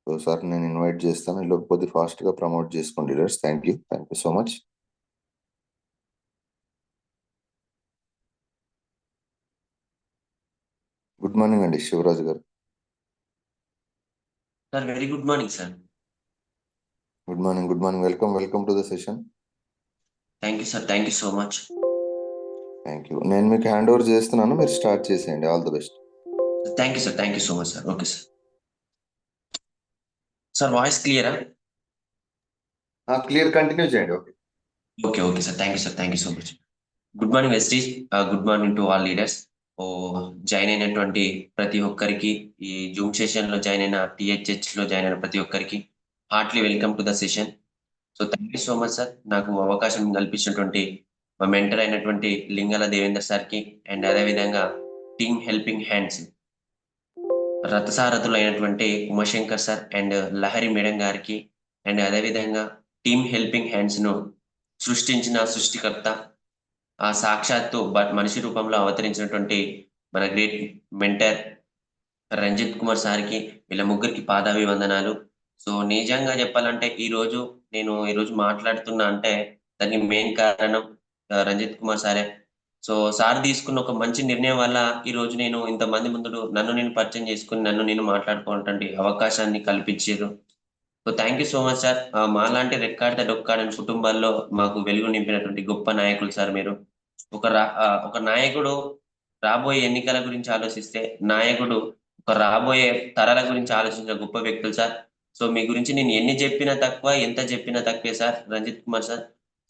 So sir నేను invite చేస్తాను. ఇలా కొద్ది ఫాస్ట్గా ప్రమోట్ చేసుకోండి leaders. Thank you so much. Good morning అండి శివరాజు గారు. Sir very good morning sir. Good morning. Welcome to the session. Thank you sir, thank you so much. Thank you. నేను మీకు హ్యాండ్ ఓవర్ చేస్తున్నాను, మీరు స్టార్ట్ చేసేయండి. All the best. Thank you sir, thank you so much sir. Okay sir. Sir voice క్లియరా? Clear, continue చేయండి. Okay okay okay sir, thank you sir, thank you so much. Good morning Vestige, good morning to all leaders. ఓ join అయినటువంటి ప్రతి ఒక్కరికి, ఈ Zoom session లో join అయిన, టిహెచ్హెచ్ లో జాయిన్ అయిన ప్రతి ఒక్కరికి heartly welcome to the session. So thank you so much sir, నాకు అవకాశం కల్పించినటువంటి మా మెంటర్ అయినటువంటి లింగాల దేవేందర్ సార్కి, అండ్ అదేవిధంగా టీమ్ హెల్పింగ్ హ్యాండ్స్ రథసారథులు అయినటువంటి Umashankar sir and Lahari madam గారికి, అండ్ అదేవిధంగా టీమ్ హెల్పింగ్ హ్యాండ్స్ ను సృష్టించిన సృష్టికర్త, ఆ సాక్షాత్తు బట్ మనిషి రూపంలో అవతరించినటువంటి మన గ్రేట్ మెంటర్ రంజిత్ కుమార్ సార్కి, వీళ్ళ ముగ్గురికి పాదాభివందనాలు. సో నిజంగా చెప్పాలంటే నేను ఈరోజు మాట్లాడుతున్నా అంటే దానికి మెయిన్ కారణం రంజిత్ కుమార్ సారే. సో సార్ తీసుకున్న ఒక మంచి నిర్ణయం వల్ల ఈ రోజు నేను ఇంతమంది ముందు నన్ను నేను పరిచయం చేసుకుని నన్ను నేను మాట్లాడుకోవాలంటే అవకాశాన్ని కల్పించారు. So thank you so much sir. మాలాంటి రెక్కాడితే డొక్కాడని కుటుంబాల్లో మాకు వెలుగు నింపినటువంటి గొప్ప నాయకులు సార్ మీరు. ఒక నాయకుడు రాబోయే ఎన్నికల గురించి ఆలోచిస్తే, నాయకుడు ఒక రాబోయే తరాల గురించి ఆలోచించిన గొప్ప వ్యక్తులు సార్. సో మీ గురించి నేను ఎన్ని చెప్పినా తక్కువ, ఎంత చెప్పినా తక్కువే sir Ranjit Kumar sir.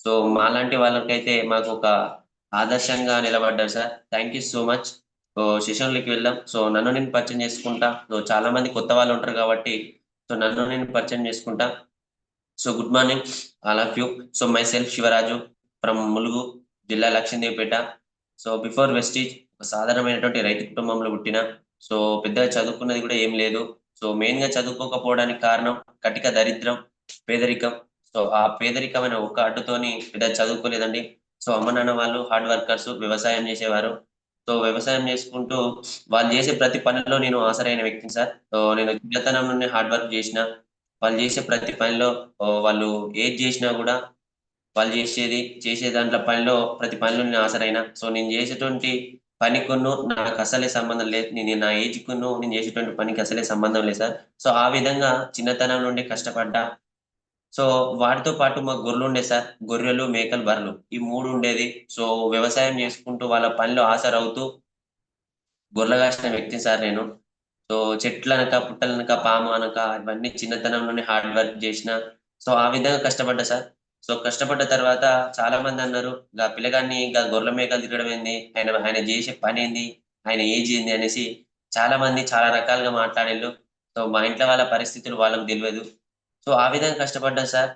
So మాలాంటి వాళ్ళకైతే మాకు ఒక ఆదర్శంగా నిలబడ్డారు sir. Thank you so much. So సెషన్లోకి వెళ్దాం. సో నన్ను నేను పరిచయం చేసుకుంటా. సో చాలా మంది కొత్త వాళ్ళు ఉంటారు కాబట్టి సో నన్ను నేను పరిచయం చేసుకుంటా. So good morning all of you. So my self Shivaraju from Mulugu జిల్లా లక్ష్మీదేవిపేట. సో బిఫోర్ వెస్టీజ్ ఒక సాధారణమైనటువంటి రైతు కుటుంబంలో పుట్టిన. సో పెద్దగా చదువుకున్నది కూడా ఏం లేదు. సో మెయిన్ గా చదువుకోకపోవడానికి కారణం కటిక దరిద్రం, పేదరికం. సో ఆ పేదరికమైన ఒక అడ్డుతోని పెద్ద చదువుకోలేదండి. సో అమ్మ నాన్న వాళ్ళు హార్డ్ వర్కర్స్, వ్యవసాయం చేసేవారు. సో వ్యవసాయం చేసుకుంటూ వాళ్ళు చేసే ప్రతి పనిలో నేను ఆసరైన వ్యక్తిని సార్. సో నేను చిన్నతనం నుండి హార్డ్ వర్క్ చేసిన. వాళ్ళు చేసే ప్రతి పనిలో వాళ్ళు ఏది చేసినా కూడా వాళ్ళు చేసే దాంట్లో పనిలో ప్రతి పనిలో నేను ఆసరైన. సో నేను చేసేటువంటి పనికును నాకు అసలే సంబంధం లేదు. నేను నా ఏజ్ కును నేను చేసేటువంటి పనికి అసలే సంబంధం లేదు సార్. సో ఆ విధంగా చిన్నతనం నుండి కష్టపడ్డా. సో వాటితో పాటు మా గొర్రెలు ఉండే సార్. గొర్రెలు, మేకలు, బర్రెలు ఈ మూడు ఉండేది. సో వ్యవసాయం చేసుకుంటూ వాళ్ళ పనిలో ఆసరవుతూ గొర్రెలు కాసిన వ్యక్తిని సార్ నేను. సో చెట్లనక, పుట్టలనక, పాము అనక ఇవన్నీ చిన్నతనంలోనే హార్డ్ వర్క్ చేసిన. సో ఆ విధంగా కష్టపడ్డా సార్. సో కష్టపడ్డ తర్వాత చాలా మంది అన్నారు, గా పిల్లగాన్ని గా గొర్రెల మేకలు తిరగడం ఏంది, ఆయన ఆయన చేసే పని ఏంది, ఆయన ఏజ్ ఏంది అనేసి చాలా మంది చాలా రకాలుగా మాట్లాడేళ్ళు. సో మా ఇంట్లో వాళ్ళ పరిస్థితులు వాళ్ళకి తెలియదు. సో ఆ విధంగా కష్టపడ్డా సార్.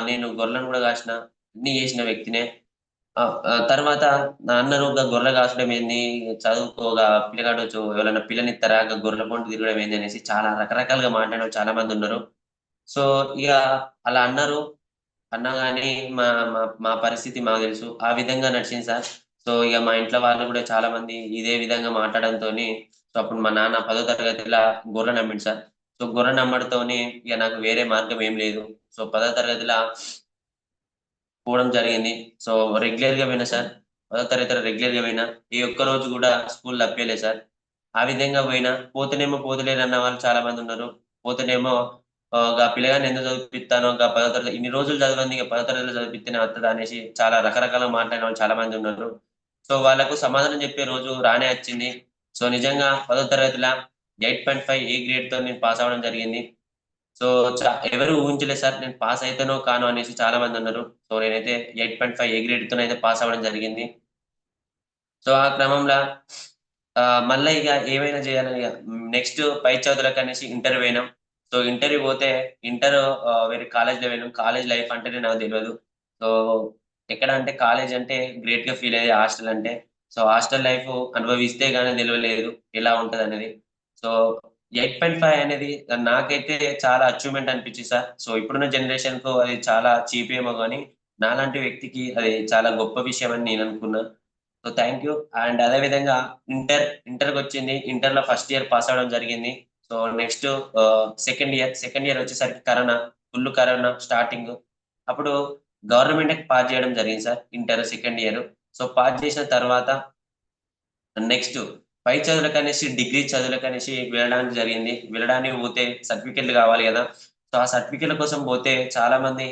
నేను గొర్రెలను కూడా కాసిన, అన్ని చేసిన వ్యక్తినే. తర్వాత నా అన్నారు గొర్రెలు కాసడం ఏంది, చదువుకోగా పిల్లగాడు ఎవరైనా పిల్లనిస్తారా, గొర్రెల పొంటి తిరగడం ఏంది అనేసి చాలా రకరకాలుగా మాట్లాడిన చాలా మంది ఉన్నారు. సో ఇక అలా అన్నారు. అన్నా కానీ మా మా మా పరిస్థితి మాకు తెలుసు. ఆ విధంగా నడిచింది సార్. సో ఇక మా ఇంట్లో వాళ్ళు కూడా చాలా మంది ఇదే విధంగా మాట్లాడంతో, సో అప్పుడు మా నాన్న 10వ తరగతిలో గొర్రె నమ్మిండు సార్. సో గొర్రె నమ్మడంతోని ఇక నాకు వేరే మార్గం ఏం లేదు. సో 10వ తరగతిలో పోవడం జరిగింది. సో రెగ్యులర్ గా పోయినా సార్. 10వ తరగతి రెగ్యులర్ గా పోయినా. ఈ ఒక్క రోజు కూడా స్కూల్ తప్పేలేదు సార్. ఆ విధంగా పోయినా. పోతేనేమో పోతలేరు అన్న వాళ్ళు చాలా మంది ఉన్నారు. పోతేనేమో గా పిల్లగాన్ని ఎందుకు చదివిపిస్తాను, గా 10వ తరగతి ఇన్ని రోజులు చదవంది, ఇక 10వ తరగతిలో చదివిపిస్తేనే వస్తుందా అనేసి చాలా రకరకాల మాట్లాడిన వాళ్ళు చాలా మంది ఉన్నారు. సో వాళ్ళకు సమాధానం చెప్పే రోజు రానే వచ్చింది. సో నిజంగా 10వ తరగతిలో 8.5 ఏ గ్రేడ్ తో నేను పాస్ అవ్వడం జరిగింది. సో ఎవరు ఊహించలేదు సార్ నేను పాస్ అయితేనో కాను అనేసి చాలా మంది అన్నారు. సో నేనైతే 8.5 ఏ గ్రేడ్ తో అయితే పాస్ అవ్వడం జరిగింది. సో ఆ క్రమంలో మళ్ళీ ఇక ఏమైనా చేయాలని నెక్స్ట్ పై చదువులకు అనేసి ఇంటర్ పోయినాం. సో ఇంటర్వ్యూ పోతే ఇంటర్ వేరే కాలేజ్లో పోయినాం. కాలేజ్ లైఫ్ అంటేనే నాకు తెలియదు. సో ఎక్కడ అంటే కాలేజ్ అంటే గ్రేట్ గా ఫీల్ అయ్యే హాస్టల్ అంటే. సో హాస్టల్ లైఫ్ అనుభవిస్తే గానీ తెలియలేదు ఎలా ఉంటది అనేది. సో 8.5 అనేది నాకైతే చాలా అచీవ్మెంట్ అనిపించింది సార్. సో ఇప్పుడున్న జనరేషన్ కు అది చాలా చీప్ ఏమో కానీ నాలాంటి వ్యక్తికి అది చాలా గొప్ప విషయం అని నేను అనుకున్నా. So thank you. అండ్ అదే విధంగా ఇంటర్కి వచ్చింది. ఇంటర్ లో ఫస్ట్ ఇయర్ పాస్ అవడం జరిగింది. సో నెక్స్ట్ సెకండ్ ఇయర్ వచ్చేసరికి కరోనా స్టార్టింగ్. అప్పుడు గవర్నమెంట్ పాస్ చేయడం జరిగింది sir inter second year. So pass చేసిన తర్వాత నెక్స్ట్ పై చదువులకు అనేసి డిగ్రీ చదువులకు అనేసి వెళ్ళడానికి జరిగింది. వెళ్ళడానికి పోతే సర్టిఫికెట్లు కావాలి కదా. సో ఆ సర్టిఫికెట్ల కోసం పోతే చాలా మంది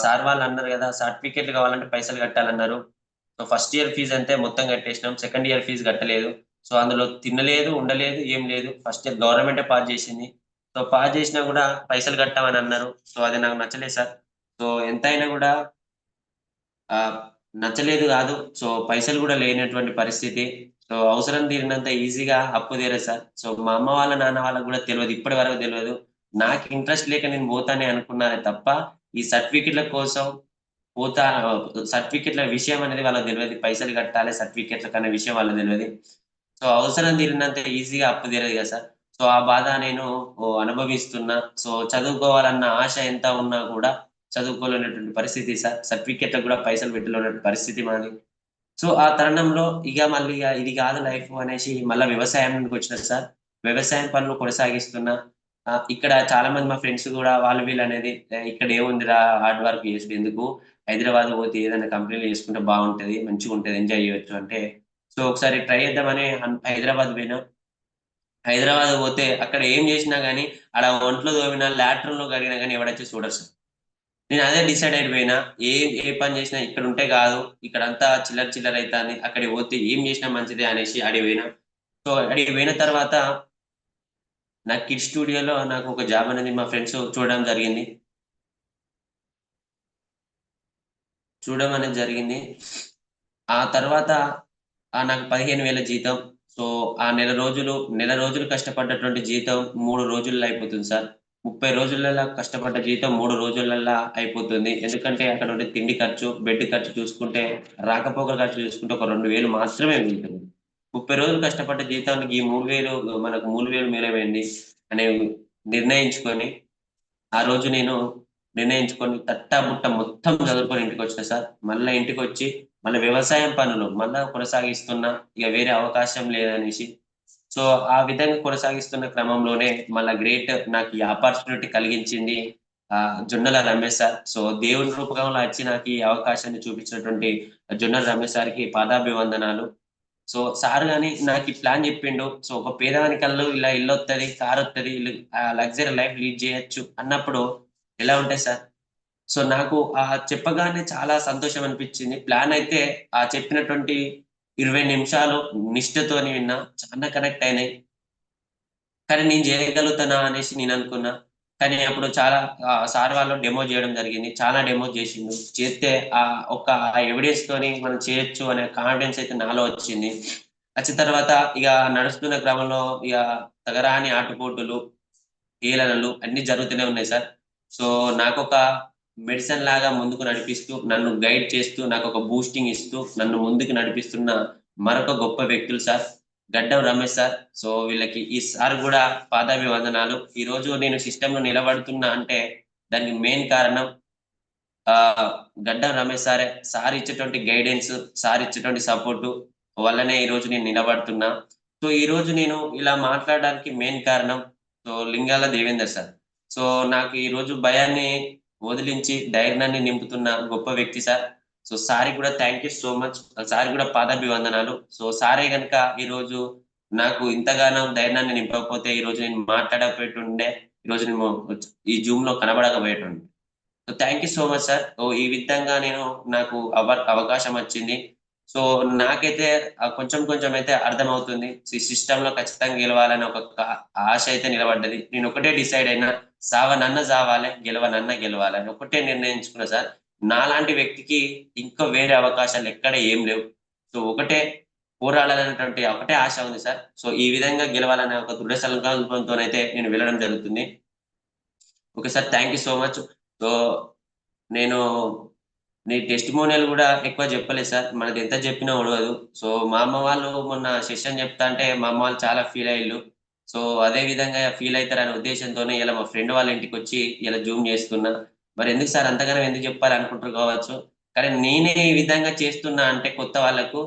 సార్ వాళ్ళు అన్నారు కదా, సర్టిఫికెట్లు కావాలంటే పైసలు కట్టాలన్నారు. సో ఫస్ట్ ఇయర్ ఫీజు అంతే మొత్తం కట్టేసినాం, సెకండ్ ఇయర్ ఫీజు కట్టలేదు. సో అందులో తినలేదు, ఉండలేదు, ఏం లేదు. ఫస్ట్ ఇయర్ గవర్నమెంటే పాస్ చేసింది. సో పాస్ చేసినా కూడా పైసలు కట్టామని అన్నారు. సో అది నాకు నచ్చలేదు సార్. సో ఎంతైనా కూడా ఆ నచ్చలేదు కాదు, సో పైసలు కూడా లేనటువంటి పరిస్థితి. సో అవసరం తీరినంత ఈజీగా అప్పు తీరదు సార్. సో మా అమ్మ వాళ్ళ నాన్న వాళ్ళకి కూడా తెలియదు, ఇప్పటి వరకు తెలియదు. నాకు ఇంట్రెస్ట్ లేక నేను పోతానే అనుకున్నానే తప్ప ఈ సర్టిఫికెట్ల కోసం పోతా, సర్టిఫికెట్ల విషయం అనేది వాళ్ళకి తెలియదు. పైసలు కట్టాలి సర్టిఫికెట్లకు అనే విషయం వాళ్ళకి తెలియదు. సో అవసరం తీరినంత ఈజీగా అప్పు తీరదు కదా సార్. సో ఆ బాధ నేను అనుభవిస్తున్నా. సో చదువుకోవాలన్న ఆశ ఎంత ఉన్నా కూడా చదువుకోలేనటువంటి పరిస్థితి సార్. సర్టిఫికెట్లకు కూడా పైసలు పెట్టలేనటువంటి పరిస్థితి మాది. సో ఆ తరుణంలో మళ్ళీ ఇది కాదు లైఫ్ అనేసి మళ్ళీ వ్యవసాయానికి వచ్చిన సార్. వ్యవసాయం పనులు కొనసాగిస్తున్నా. ఇక్కడ చాలా మంది మా ఫ్రెండ్స్ కూడా వాళ్ళు వీళ్ళు అనేది ఇక్కడ ఏముందిరా హార్డ్ వర్క్ చేసుడు ఎందుకు, హైదరాబాద్ పోతే ఏదైనా కంపెనీలు చేసుకుంటే బాగుంటది, మంచిగా ఉంటది, ఎంజాయ్ చేయొచ్చు అంటే, సో ఒకసారి ట్రై చేద్దామని హైదరాబాద్ పోయినా. హైదరాబాద్ పోతే అక్కడ ఏం చేసినా గానీ ఆడ ఒంట్లో తోమినా లాట్రిన్‌లో కడిగినా గానీ ఎవడొచ్చి చూడరు సార్. నేను అదే డిసైడ్ అయిపోయినా. ఏ ఏ పని చేసినా ఇక్కడ ఉంటే కాదు, ఇక్కడంతా చిల్లర చిల్లర అయితాంది. అక్కడికి పోతే ఏం చేసినా మంచిదే అనేసి ఆడికి పోయినా. సో ఆడికి పోయిన తర్వాత నాకు కిడ్స్ స్టూడియోలో నాకు ఒక జాబ్ అనేది మా ఫ్రెండ్స్ చూడడం జరిగింది. చూడడం అనేది జరిగింది. ఆ తర్వాత నాకు 15,000 జీతం. సో ఆ నెల రోజులు కష్టపడ్డటువంటి జీతం 3 రోజుల్లో అయిపోతుంది సార్. 30 రోజులలో కష్టపడ్డ జీతం 3 రోజులల్లా అయిపోతుంది. ఎందుకంటే అక్కడ ఉండే తిండి ఖర్చు, బెడ్ ఖర్చు చూసుకుంటే, రాకపోకల ఖర్చు చూసుకుంటే ఒక 2,000 మాత్రమే మిగులుతుంది. 30 రోజులు కష్టపడ్డ జీతానికి ఈ 3,000 మనకు 3,000 మేలమేంది అని నిర్ణయించుకొని, ఆ రోజు నేను నిర్ణయించుకొని తట్టాబుట్ట మొత్తం చదువుకొని ఇంటికొచ్చిన సార్. మళ్ళా ఇంటికొచ్చి మళ్ళా వ్యవసాయం పనులు మళ్ళా కొనసాగిస్తున్నా. ఇక వేరే అవకాశం లేదనేసి. సో ఆ విధంగా కొనసాగిస్తున్న క్రమంలోనే మళ్ళా గ్రేట్ నాకు ఈ ఆపర్చునిటీ కలిగించింది జొన్నల రమేష్ సార్. సో దేవుని రూపకంలో వచ్చి నాకు ఈ అవకాశాన్ని చూపించినటువంటి జొన్నల రమేష్ సార్‌కి పాదాభివందనాలు. సో సార్ గాని నాకు ఈ ప్లాన్ చెప్పిండు. సో ఒక పేదవాని కల్లో ఇలా ఇల్లొత్తది, కారొత్తది, లగ్జరీ లైఫ్ లీడ్ చేయొచ్చు అన్నప్పుడు ఎలా ఉంటాయి సార్? సో నాకు చెప్పగానే చాలా సంతోషం అనిపించింది. ప్లాన్ అయితే చెప్పినటువంటి 20 నిమిషాలు నిష్ఠతోని విన్నా. చాలా కనెక్ట్ అయినాయి. కానీ నేను చేయగలుగుతానా అనేసి నేను అనుకున్నా. కానీ అప్పుడు చాలా సార్ వాళ్ళు డెమో చేయడం జరిగింది. చాలా డెమోస్ చేసిండు. చేస్తే ఒక ఎవిడెన్స్ తోని మనం చేయొచ్చు అనే కాన్ఫిడెన్స్ అయితే నాలో వచ్చింది. వచ్చిన తర్వాత ఇక నడుస్తున్న క్రమంలో తగరాని ఆటుపోటులు, హేళనలు అన్నీ జరుగుతూనే ఉన్నాయి సార్. సో నాకొక మెడిసిన్ లాగా ముందుకు నడిపిస్తూ, నన్ను గైడ్ చేస్తూ, నాకొక బూస్టింగ్ ఇస్తూ, నన్ను ముందుకు నడిపిస్తున్న మరొక గొప్ప వ్యక్తులు సార్. గడ్డం రమేష్ సార్. సో వీళ్ళకి ఈ సార్ కూడా పాదాభివందనాలు. ఈరోజు నేను సిస్టమ్‌లో నిలబడుతున్నా అంటే దానికి మెయిన్ కారణం గడ్డం రమేష్ సారే. సార్ ఇచ్చేటువంటి గైడెన్స్, సార్ ఇచ్చేటువంటి సపోర్టు వల్లనే ఈరోజు నేను నిలబడుతున్నా. సో ఈరోజు నేను ఇలా మాట్లాడడానికి మెయిన్ కారణం లింగాల దేవేందర్ సార్. సో నాకు ఈరోజు భయాన్ని వదిలించి ధైర్యాన్ని నింపుతున్న గొప్ప వ్యక్తి సార్. సో సార్‌కి కూడా థాంక్ యూ సో మచ్. సార్‌కి కూడా పాదాభివందనాలు. సో సారే గనుక ఈరోజు నాకు ఇంతగానో ధైర్యాన్ని నింపకపోతే ఈరోజు నేను మాట్లాడకపోయేటుండే. ఈరోజు నేను ఈ జూమ్‌లో కనబడకపోయేటోడిని. So thank you so much sir. ఈ విధంగా నాకు అవకాశం వచ్చింది. సో నాకైతే కొంచెం కొంచెం అయితే అర్థమవుతుంది. సిస్టమ్‌లో ఖచ్చితంగా గెలవాలని ఒక ఆశ అయితే నిలబడ్డది. నేను ఒకటే డిసైడ్ అయినా సావనన్నా సావాలే, గెలవనన్నా గెలవాలి అని ఒకటే నిర్ణయించుకున్నా సార్. నాలాంటి వ్యక్తికి ఇంకా వేరే అవకాశాలు ఎక్కడ ఏం లేవు. సో ఒకటే పోరాడాలనేటువంటి ఒకటే ఆశ ఉంది సార్. సో ఈ విధంగా గెలవాలనే ఒక దృఢ సంకల్పంతోనైతే నేను వెళ్ళడం జరుగుతుంది. Okay sir. Thank you so much. So నేను నీ టెస్టిమోనియల్ గూడా ఎక్కువ చెప్పలేదు సార్. మనది ఎంత చెప్పినా ఒడవదు. సో మా అమ్మ వాళ్ళు మొన్న సెషన్ చెప్తాంటే మా అమ్మ వాళ్ళు చాలా ఫీల్ అయ్యిల్లు. సో అదే విధంగా ఫీల్ అయితారనే ఉద్దేశంతోనే ఇలా మా ఫ్రెండ్ వాళ్ళ ఇంటికొచ్చి ఇలా జూమ్ చేస్తున్నా. మరెందుకు సార్ అంతగనం ఎందుకు చెప్పాలి అనుకుంటారు కావచ్చు. కానీ నేనే ఈ విధంగా చేస్తున్నా అంటే కొత్త వాళ్ళకు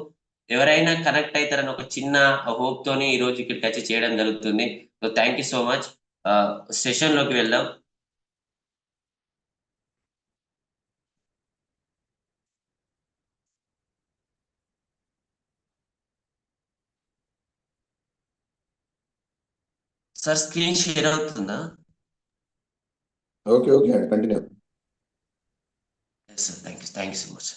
ఎవరైనా కనెక్ట్ అయితారని ఒక చిన్న హోప్ తోని ఈరోజు ఇక్కడికొచ్చి చేయడం జరుగుతుంది. So thank you so much. Session లోకి వెళ్దాం. సార్ స్క్రీన్ షేర్ అవుతుందా? ఓకే ఓకే అండి, continue. Sir thank you so much.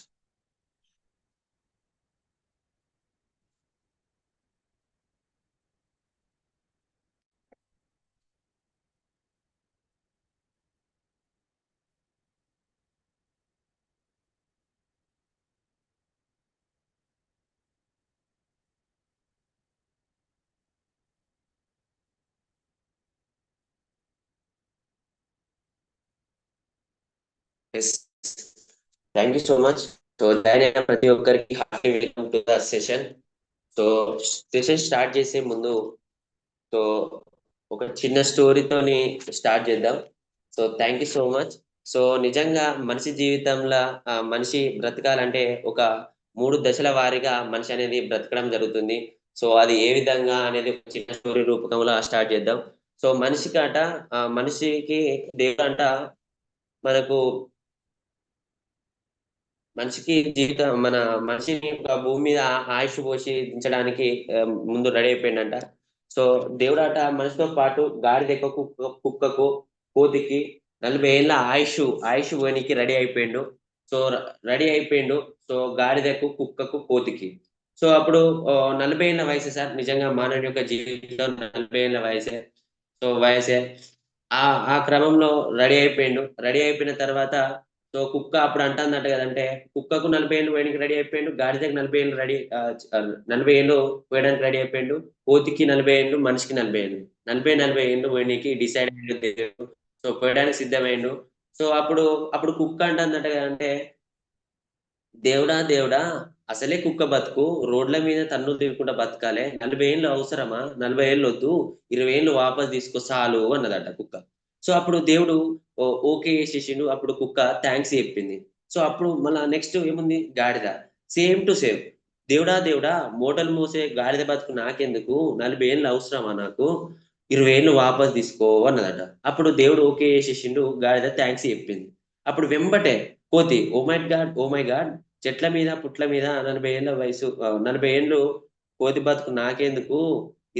Thank you so much. So దాని ప్రతి ఒక్కరికి hearty welcome to the session. So session start చేసే ముందు సో ఒక చిన్న స్టోరీతోని స్టార్ట్ చేద్దాం. So thank you so much. So నిజంగా మనిషి జీవితంలో మనిషి బ్రతకాలంటే ఒక 3 దశల వారీగా మనిషి అనేది బ్రతకడం జరుగుతుంది. సో అది ఏ విధంగా అనేది ఒక చిన్న స్టోరీ రూపకంలో స్టార్ట్ చేద్దాం. సో మనిషికి దేవుడు అంట మనకు మనిషికి జీవితం మనిషిని ఒక భూమి మీద ఆయుష్ పోసి దించడానికి ముందు రెడీ అయిపోయిందంట. సో దేవుడాట మనిషితో పాటు గాడిదకు కుక్కకు కోతికి 40 ఏళ్ళ ఆయుష్ పోనీకి రెడీ అయిపోయిండు. సో రెడీ అయిపోయిండు. సో గాడిదకు కుక్కకు కోతికి. సో అప్పుడు 40 ఏళ్ళ వయసే సార్, నిజంగా మానవుడి యొక్క జీవితం 40 ఏళ్ళ వయసే. సో వయసే ఆ క్రమంలో రెడీ అయిపోయిండు. రెడీ అయిపోయిన తర్వాత సో కుక్క అప్పుడు అంటుందట కదంటే, కుక్కకు 40 ఏళ్ళు వేయడానికి రెడీ అయిపోయిండు, గాడిదకి 40 ఏళ్ళు 40 ఏళ్ళు వేయడానికి రెడీ అయిపోయిండు, కోతికి 40 ఏళ్ళు, మనిషికి 40 ఏళ్ళు, 40 ఏళ్ళు వేయడానికి డిసైడ్ అయ్యిండు దేవుడు. సో పోయడానికి సిద్ధమైండు. సో అప్పుడు కుక్క అంటుందట కదంటే, దేవుడా అసలే కుక్క బతుకు రోడ్ల మీద తన్నులు తిరుగుకుంటా బతకాలే, 40 ఏళ్ళు అవసరమా, 40 ఏళ్ళు వద్దు, 20 ఏళ్ళు వాపస్ తీసుకో చాలు అన్నదట కుక్క. సో అప్పుడు దేవుడు ఓకే చేసిండు. అప్పుడు కుక్క థ్యాంక్స్ చెప్పింది. సో అప్పుడు మళ్ళా నెక్స్ట్ ఏముంది, గాడిద సేమ్ టు సేమ్, దేవుడా మూటలు మోసే గాడిద బతుకు నాకెందుకు, 40 ఏళ్ళు అవసరమా నాకు, 20 ఏళ్ళు వాపస్ తీసుకో అన్నదట. అప్పుడు దేవుడు ఓకే చేసిండు, గాడిద థ్యాంక్స్ చెప్పింది. అప్పుడు వెంబటే కోతి ఓ మై గాడ్, చెట్ల మీద పుట్ల మీద 40 ఏళ్ళ వయసు, 40 ఏళ్ళు కోతి బతుకు నాకెందుకు,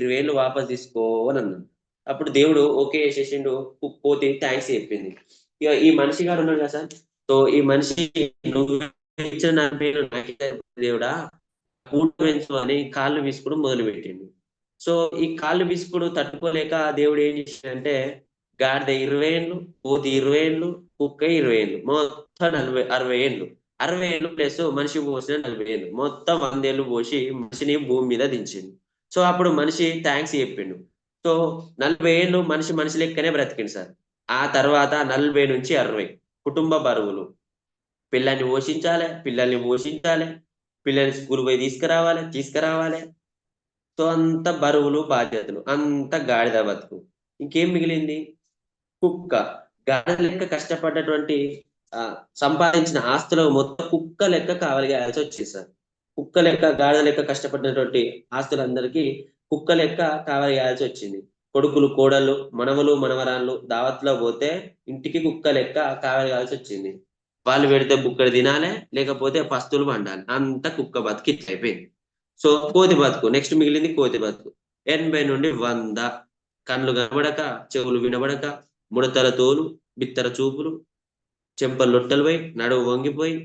20 ఏళ్ళు వాపస్ తీసుకో అని అన్నాడు. అప్పుడు దేవుడు ఓకే చేసేసిండు, కోతి థ్యాంక్స్ చెప్పింది. ఇక ఈ మనిషి గారు ఉన్నాడు కదా సార్, సో ఈ మనిషి నువ్వు ఇచ్చిన 40 ఏళ్ళు నాకే దేవుడా, కూట పెంచు అని కాళ్ళు విసుకుడు మొదలు పెట్టిండు. సో ఈ కాళ్ళు విసుకుడు తట్టుకోలేక దేవుడు ఏం చేసిండంటే, గాడిద 20 ఏళ్ళు, కోతి 20 ఏళ్ళు, కుక్క 20 ఏళ్ళు, మొత్తం 60 ఏళ్ళు, 60 ఏళ్ళు ప్లస్ మనిషి పోసిన 40 ఏళ్ళు, మొత్తం 100 ఏళ్ళు పోసి మనిషిని భూమి మీద దించిండు. సో అప్పుడు మనిషి థ్యాంక్స్ చెప్పిండు. సో 40 ఏళ్ళు మనిషి లెక్కనే బ్రతికిండు సార్. ఆ తర్వాత 40 నుంచి 60 కుటుంబ బరువులు, పిల్లల్ని పోషించాలి, పిల్లల్ని స్కూల్ పోయి తీసుకురావాలి. సో అంత బరువులు బాధ్యతలు, అంత గాడిద బతుకు. ఇంకేం మిగిలింది, కుక్క. గాడిద లెక్క కష్టపడ్డటువంటి సంపాదించిన ఆస్తులు మొత్తం కుక్క లెక్క కావలిగాల్సి వచ్చింది సార్. కుక్క లెక్క గాడిద లెక్క కష్టపడినటువంటి ఆస్తులందరికీ కుక్క లెక్క కావలిగాల్సి వచ్చింది. కొడుకులు కోడళ్ళు మనవలు మనవరాళ్ళు దావత్లో పోతే ఇంటికి కుక్క లెక్క కావలిగాల్సి వచ్చింది. వాళ్ళు పెడితే బుక్కడు తినాలి, లేకపోతే పస్తులు పండాలి, అంత కుక్క బతుకు ఇట్లా అయిపోయింది. సో కోతి బతుకు నెక్స్ట్ మిగిలింది. కోతి బతుకు 80 నుండి 100, కళ్ళు కనబడక, చెవులు వినబడక, ముడతల తోలు, బిత్తర చూపులు, చెంపలు లొట్టలు పోయి, నడువు వంగిపోయి,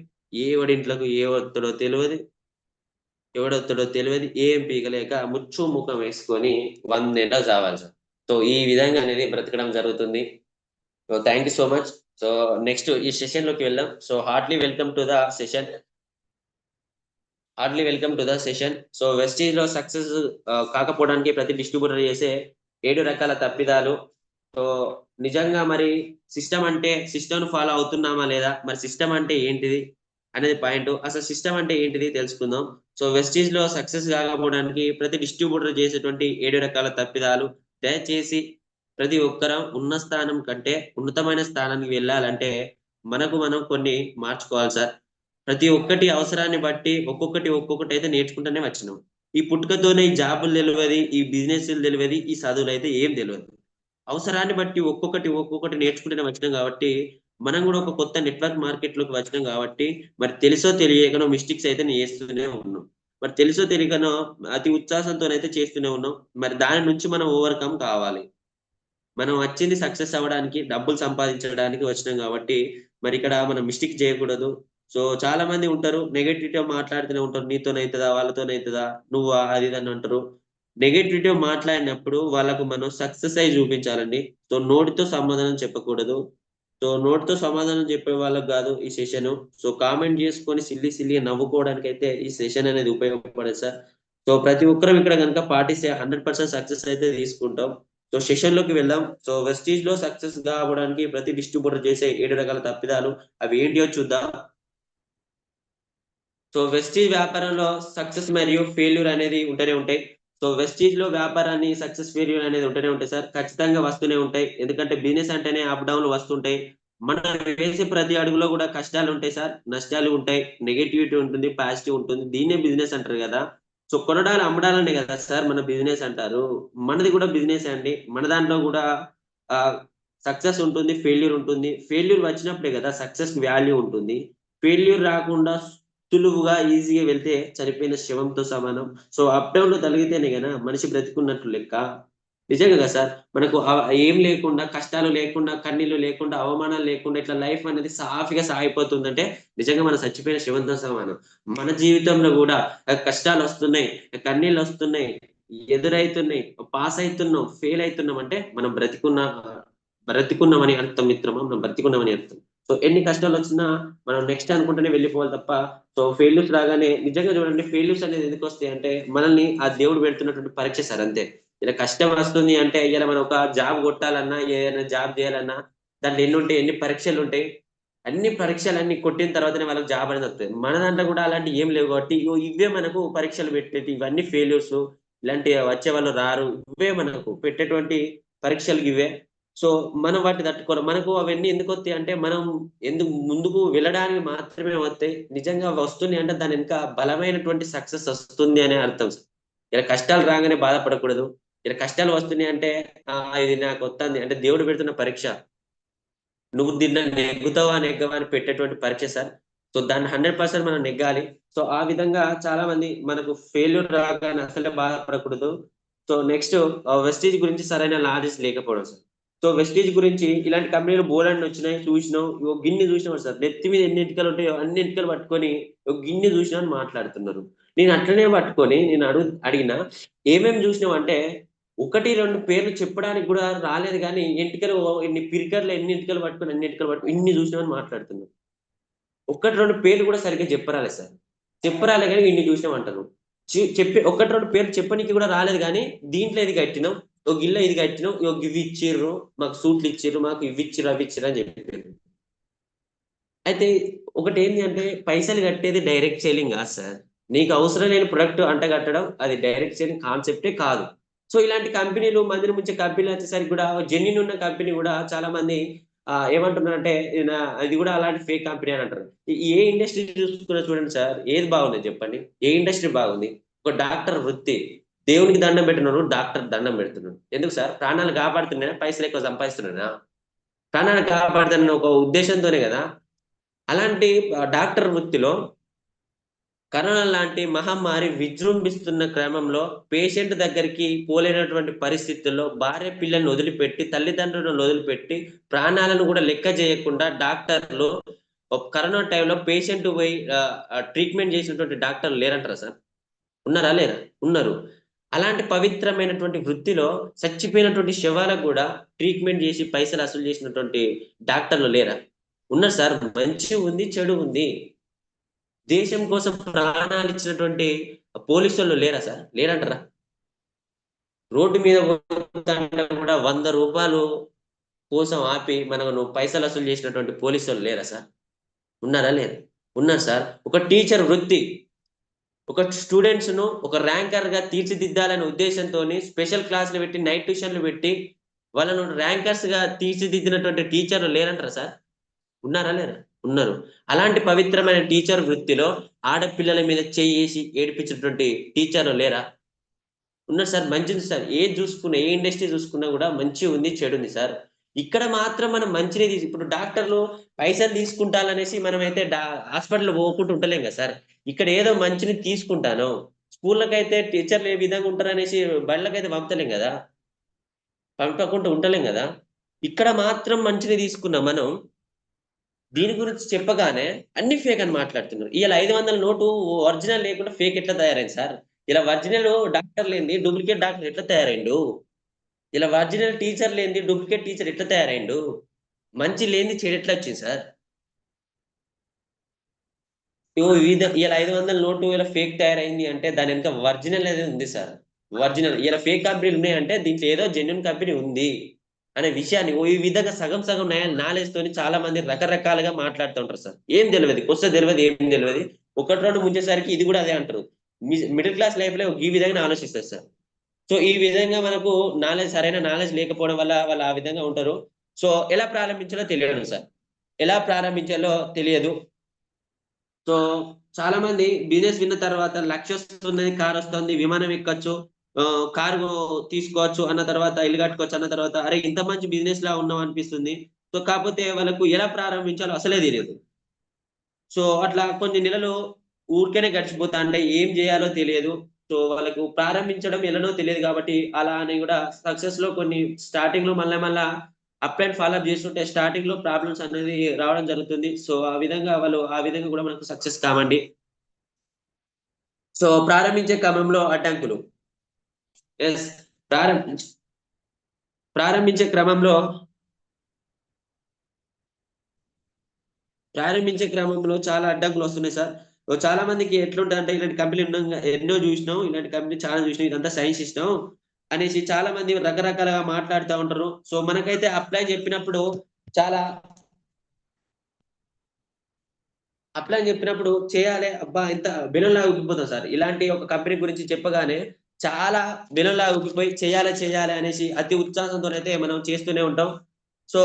ఎవడింట్లకు ఎవడొత్తడో తెలియదు, ఏం పీకలేక ముచ్చు ముఖం వేసుకొని 100 ఏళ్ళ చావాలి సార్. సో ఈ విధంగా అనేది బ్రతకడం జరుగుతుంది. So thank you so much. So next ఈ సెషన్ లోకి వెళ్దాం. So heartly welcome to the session. So Vestige లో సక్సెస్ కాకపోవడానికి ప్రతి డిస్ట్రిబ్యూటర్ చేసే 7 రకాల తప్పిదాలు. సో నిజంగా మరి సిస్టమ్ ఫాలో అవుతున్నామా లేదా, మరి సిస్టమ్ అంటే ఏంటిది అనేది పాయింట్. అసలు సిస్టమ్ అంటే ఏంటిది తెలుసుకుందాం. సో వెస్టీజ్ లో సక్సెస్ కాకపోవడానికి ప్రతి డిస్ట్రిబ్యూటర్ చేసేటువంటి 7 రకాల తప్పిదాలు. దయచేసి ప్రతి ఒక్కరం ఉన్న స్థానం కంటే ఉన్నతమైన స్థానానికి వెళ్ళాలంటే మనం కొన్ని మార్చుకోవాలి సార్. ప్రతి ఒక్కటి అవసరాన్ని బట్టి ఒక్కొక్కటి అయితే నేర్చుకుంటూనే వచ్చినాం. ఈ పుట్టుకతోనే ఈ జాబులు తెలియదు, ఈ బిజినెస్లు తెలియదు, ఈ చదువులు అయితే ఏం తెలియదు. అవసరాన్ని బట్టి ఒక్కొక్కటి నేర్చుకుంటూనే వచ్చినాం కాబట్టి మనం కూడా ఒక కొత్త నెట్వర్క్ మార్కెట్ లోకి వచ్చినాం కాబట్టి మరి తెలుసో తెలియకనో మిస్టేక్స్ అయితే చేస్తూనే ఉన్నాం. మరి తెలుసో తెలియకనో అతి ఉత్సాహంతో అయితే చేస్తూనే ఉన్నాం. మరి దాని నుంచి మనం ఓవర్కమ్ కావాలి. మనం వచ్చింది సక్సెస్ అవ్వడానికి, డబ్బులు సంపాదించడానికి వచ్చినాం కాబట్టి మరి ఇక్కడ మనం మిస్టేక్ చేయకూడదు. సో చాలా మంది ఉంటారు నెగటివిటీ మాట్లాడుతూనే ఉంటారు, నీతోనైతుందా వాళ్ళతోనైతుందా నువ్వా అది ఇది అని అంటారు. నెగటివిటీ మాట్లాడినప్పుడు వాళ్ళకు మనం సక్సెస్ అయి చూపించాలండి. సో నోటితో సమాధానం చెప్పకూడదు. సో నోటితో సమాధానం చెప్పే వాళ్ళకి కాదు ఈ సెషన్. సో కామెంట్ చేసుకొని సిల్లి నవ్వుకోవడానికి అయితే ఈ సెషన్ అనేది ఉపయోగపడదు సార్. సో ప్రతి ఒక్కరం ఇక్కడ కనుక పాటిస్తే 100% సక్సెస్ అయితే తీసుకుంటాం. సో సెషన్ లోకి వెళ్దాం. సో వెస్టీజ్ లో సక్సెస్ కావడానికి ప్రతి డిస్ట్రిబ్యూటర్ చేసే 7 రకాల తప్పిదాలు అవి ఏంటియో చూద్దాం. సో వెస్టీజ్ వ్యాపారంలో సక్సెస్ మరియు ఫెయిల్యూర్ అనేది ఉంటూనే ఉంటాయి. సో వెస్టీజ్ లో వ్యాపారాన్ని సక్సెస్ ఫెయిల్యూర్ అనేది ఉంటూనే ఉంటాయి సార్, ఖచ్చితంగా వస్తూనే ఉంటాయి. ఎందుకంటే బిజినెస్ అంటేనే అప్ డౌన్లు వస్తుంటాయి. మనం వేసే ప్రతి అడుగులో కూడా కష్టాలు ఉంటాయి సార్, నష్టాలు ఉంటాయి, నెగటివిటీ ఉంటుంది, పాజిటివ్ ఉంటుంది. దీన్నే బిజినెస్ అంటారు కదా. సో కొనడాలు అమ్మడాలనే కదా సార్ మన బిజినెస్ అంటారు. మనది కూడా బిజినెస్ అండి. మన దాంట్లో కూడా సక్సెస్ ఉంటుంది, ఫెయిల్యూర్ ఉంటుంది. ఫెయిల్యూర్ వచ్చినప్పుడే కదా సక్సెస్ వాల్యూ ఉంటుంది. ఫెయిల్యూర్ రాకుండా సులువుగా ఈజీగా వెళ్తే చనిపోయిన శవంతో సమానం. సో అప్ డౌన్ లో తగిలితేనే కదా మనిషి బ్రతికున్నట్లు లెక్క. నిజంగా కదా సార్, మనకు ఏం లేకుండా, కష్టాలు లేకుండా, కన్నీళ్లు లేకుండా, అవమానాలు లేకుండా ఇట్లా లైఫ్ అనేది సాఫీగా సాగిపోతుందంటే నిజంగా మనం చచ్చిపోయిన శవంతో సమానం. మన జీవితంలో కూడా కష్టాలు వస్తున్నాయి, కన్నీళ్ళు వస్తున్నాయి, ఎదురైతున్నాయి, పాస్ అవుతున్నాం, ఫెయిల్ అవుతున్నాం అంటే మనం బ్రతికున్నామని అర్థం మిత్రమా, మనం బ్రతికున్నామని అర్థం. సో ఎన్ని కష్టాలు వచ్చినా మనం నెక్స్ట్ అనుకుంటూనే వెళ్ళిపోవాలి తప్ప. సో ఫెయిల్యూర్స్ రాగానే నిజంగా చూడండి, ఫెయిల్యూర్స్ అనేది ఎందుకు వస్తాయి అంటే మనల్ని ఆ దేవుడు పెడుతున్నటువంటి పరీక్ష సార్, అంతే. ఇలా కష్టం వస్తుంది అంటే ఇలా మనం ఒక జాబ్ కొట్టాలన్నా, ఏదైనా జాబ్ చేయాలన్నా దాంట్లో ఎన్ని ఉంటాయి, ఎన్ని పరీక్షలు ఉంటాయి. అన్ని పరీక్షలన్నీ కొట్టిన తర్వాతనే వాళ్ళకి జాబ్ అనేది వస్తుంది. మన దాంట్లో కూడా అలాంటి ఏం లేవు కాబట్టి ఇవే మనకు పరీక్షలు పెట్టేటి, ఇవన్నీ ఫెయిల్యూర్స్. ఇలాంటి వచ్చే వాళ్ళు రారు, ఇవే మనకు పెట్టేటువంటి పరీక్షలు ఇవే. సో మనం వాటిని తట్టుకోవాలి. మనకు అవన్నీ ఎందుకు వస్తాయి అంటే మనం ఎందుకు ముందుకు వెళ్ళడానికి మాత్రమే వస్తాయి. నిజంగా వస్తుంది అంటే దాని వెనుక బలమైనటువంటి సక్సెస్ వస్తుంది అనే అర్థం. ఇలా కష్టాలు రాగానే బాధపడకూడదు. ఇలా కష్టాలు వస్తున్నాయి అంటే ఇది నాకు వస్తుంది అంటే దేవుడు పెడుతున్న పరీక్ష. నువ్వు దీన్ని నెగ్గుతావా నెగ్గవా అని పెట్టేటువంటి పరీక్ష సార్. సో దాన్ని 100% మనం నెగ్గాలి. సో ఆ విధంగా చాలా మంది మనకు ఫెయిల్యూర్ రాగానే అసలే బాధపడకూడదు. సో నెక్స్ట్ వెస్టీజ్ గురించి సరైన నాలెడ్జ్ లేకపోవడం సార్. సో వెస్టీజ్ గురించి ఇలాంటి కంపెనీలు బోర్డు వచ్చినాయి, చూసినాం, ఒక గిన్నె చూసినాం సార్, నెత్తి మీద ఎన్ని ఎంటికలు ఉంటాయో అన్ని ఎంటికలు పట్టుకొని ఒక గిన్నె చూసినా అని మాట్లాడుతున్నారు. నేను అట్లనే పట్టుకొని నేను అడిగిన ఏమేమి చూసినావు అంటే 1-2 పేర్లు చెప్పడానికి కూడా రాలేదు కానీ ఎంటికలు ఎన్ని పిరికర్లు, ఎన్ని ఎంటికలు పట్టుకొని అన్ని ఎంటికలు పట్టుకొని ఇన్ని చూసినామని మాట్లాడుతున్నాం. 1-2 పేర్లు కూడా సరిగ్గా చెప్పరాలేదు సార్. చెప్పరాలే కానీ ఇన్ని చూసినాం అంటారు. చెప్పి 1-2 పేర్లు చెప్పనీకి కూడా రాలేదు కానీ దీంట్లో ఇది కట్టినాం, ఒక గిల్ల ఇది కట్టినాం, ఇవి ఇచ్చిర్రు, మాకు సూట్లు ఇచ్చిర్రు, మాకు ఇవి ఇచ్చిర్రు అవి ఇచ్చిర్రు అని చెప్పారు. అయితే ఒకటి ఏంటి అంటే పైసలు కట్టేది డైరెక్ట్ సేలింగ్ కాదు సార్. నీకు అవసరం లేని ప్రొడక్ట్ అంట కట్టడం అది డైరెక్ట్ సేలింగ్ కాన్సెప్టే కాదు. సో ఇలాంటి కంపెనీలు, మందిని ముంచే కంపెనీలు వచ్చేసరికి కూడా జెన్యున్ ఉన్న కంపెనీ కూడా చాలా మంది ఏమంటున్నారంటే ఇది కూడా అలాంటి ఫేక్ కంపెనీ అని అంటారు. ఏ ఇండస్ట్రీ చూసుకున్నా చూడండి సార్, ఏది బాగుంది చెప్పండి, ఏ ఇండస్ట్రీ బాగుంది? ఒక డాక్టర్ వృత్తి, దేవునికి దండం పెట్టినాడు, డాక్టర్ దండం పెడుతున్నాడు. ఎందుకు సార్? ప్రాణాలు కాపాడుతున్నాడా, పైసలు ఎక్కువ సంపాదిస్తున్నాడా? ప్రాణాలు కాపాడుతున్న ఒక ఉద్దేశంతోనే కదా. అలాంటి డాక్టర్ వృత్తిలో కరోనా లాంటి మహమ్మారి విజృంభిస్తున్న క్రమంలో పేషెంట్ దగ్గరికి పోలేనటువంటి పరిస్థితుల్లో భార్య పిల్లల్ని వదిలిపెట్టి, తల్లిదండ్రులను వదిలిపెట్టి, ప్రాణాలను కూడా లెక్క చేయకుండా డాక్టర్లు కరోనా టైంలో పేషెంట్ పోయి ట్రీట్మెంట్ చేసినటువంటి డాక్టర్లు లేరంటారా సార్? ఉన్నారా లేరా? ఉన్నారు. అలాంటి పవిత్రమైనటువంటి వృత్తిలో చచ్చిపోయినటువంటి శవాలకు కూడా ట్రీట్మెంట్ చేసి పైసలు వసూలు చేసినటువంటి డాక్టర్లు లేరా? ఉన్నారు సార్. మంచి ఉంది, చెడు ఉంది. దేశం కోసం ప్రాణాలు ఇచ్చినటువంటి పోలీసు వాళ్ళు లేరా సార్? లేరంటారా? రోడ్డు మీద కూడా 100 రూపాయలు కోసం ఆపి మనకు పైసలు వసూలు చేసినటువంటి పోలీసు వాళ్ళు లేరా సార్? ఉన్నారా లేరు? ఉన్నారు సార్. ఒక టీచర్ వృత్తి, ఒక స్టూడెంట్స్ ను ఒక ర్యాంకర్ గా తీర్చిదిద్దాలనే ఉద్దేశంతో స్పెషల్ క్లాసులు పెట్టి, నైట్ ట్యూషన్లు పెట్టి వాళ్ళను ర్యాంకర్స్ గా తీర్చిదిద్దినటువంటి టీచర్లు లేరంటారా సార్? ఉన్నారా లేరా? ఉన్నారు. అలాంటి పవిత్రమైన టీచర్ వృత్తిలో ఆడపిల్లల మీద చేసి ఏడిపించినటువంటి టీచర్లు లేరా? ఉన్నారు సార్, మంచిది సార్. ఏది చూసుకున్నా, ఏ ఇండస్ట్రీ చూసుకున్నా కూడా మంచి ఉంది, చెడు ఉంది సార్. ఇక్కడ మాత్రం మనం మంచిని ఇప్పుడు డాక్టర్లు పైసలు తీసుకుంటారనేసి మనమైతే హాస్పిటల్ పోకుండా ఉంటలేం కదా సార్. ఇక్కడ ఏదో మంచిని తీసుకుంటాను, స్కూళ్ళకైతే టీచర్లు ఏ విధంగా ఉంటారనేసి బళ్ళకైతే పంపలేం కదా, పంపకుండా ఉండలేం కదా. ఇక్కడ మాత్రం మంచిని తీసుకున్నాం మనం. దీని గురించి చెప్పగానే అన్ని ఫేక్ అని మాట్లాడుతున్నారు. ఇలా 500 నోటు ఒరిజినల్ లేకుండా ఫేక్ ఎట్లా తయారైంది సార్? ఇలా ఒరిజినల్ డాక్టర్ లేనిది డూప్లికేట్ డాక్టర్ ఎట్లా తయారైండు? ఇలా ఒరిజినల్ టీచర్ లేనిది డూప్లికేట్ టీచర్ ఎట్లా తయారైండు? మంచి లేనిది చెడు ఎట్లా వచ్చింది సార్? ఇలా 500 నోటు ఇలా ఫేక్ తయారైంది అంటే దాని వెనుక ఒరిజినల్ అనేది ఉంది సార్. ఒరిజినల్ ఇలా ఫేక్ కంపెనీలు ఉన్నాయంటే దీంట్లో ఏదో జెన్యున్ కంపెనీ ఉంది అనే విషయాన్ని ఈ విధంగా సగం సగం నాలెడ్జ్ తోని చాలా మంది రకరకాలుగా మాట్లాడుతుంటారు సార్. ఏం తెలియదు, కొత్త తెలియదు, ఏం తెలియదు. ఒకటి రెండు ముంచేసరికి ఇది కూడా అదే అంటారు. మిడిల్ క్లాస్ లైఫ్ లో ఈ విధంగా ఆలోచిస్తారు సార్. సో ఈ విధంగా మనకు సరైన నాలెడ్జ్ లేకపోవడం వల్ల వాళ్ళు ఆ విధంగా ఉంటారు. సో ఎలా ప్రారంభించాలో తెలియదు సార్, ఎలా ప్రారంభించాలో తెలియదు. సో చాలా మంది బిజినెస్ విన్న తర్వాత లక్ష వస్తున్నది, కార్ వస్తుంది, విమానం ఎక్కచ్చు, కారు తీసుకోవచ్చు అన్న తర్వాత, ఇల్లు కట్టుకోవచ్చు అన్న తర్వాత, అరే ఇంత మంచి బిజినెస్ లా ఉన్నాం అనిపిస్తుంది. సో కాకపోతే వాళ్ళకు ఎలా ప్రారంభించాలో అసలే తెలియదు. సో అట్లా కొన్ని నెలలు ఊరికేనే గడిచిపోతా అంటే ఏం చేయాలో తెలియదు. సో వాళ్ళకు ప్రారంభించడం ఎలానో తెలియదు కాబట్టి అలా అని కూడా సక్సెస్ లో కొన్ని స్టార్టింగ్ లో మళ్ళా అప్ అండ్ ఫాలో అప్ చేస్తుంటే స్టార్టింగ్ లో ప్రాబ్లమ్స్ అనేది రావడం జరుగుతుంది. సో ఆ విధంగా కూడా మనకు సక్సెస్ కావండి. సో ప్రారంభించే క్రమంలో అడ్డంకులు. ఎస్, ప్రారంభించే క్రమంలో చాలా అడ్డంకులు వస్తున్నాయి సార్. చాలా మందికి ఎట్లుంటుంది అంటే ఇలాంటి కంపెనీ ఎన్నో చూసినాం, ఇలాంటి కంపెనీ చాలా చూసినాం, ఇదంతా సైన్స్ ఇష్టం అనేసి చాలా మంది రకరకాలుగా మాట్లాడుతూ ఉంటారు. సో మనకైతే అప్లై చెప్పినప్పుడు చేయాలి, అబ్బా ఇంత బెలూన్లా ఊగిపోతాం సార్. ఇలాంటి ఒక కంపెనీ గురించి చెప్పగానే చాలా బెలూన్లా ఊగిపోయి చేయాలి అనేసి అతి ఉత్సాహంతో అయితే మనం చేస్తూనే ఉంటాం. సో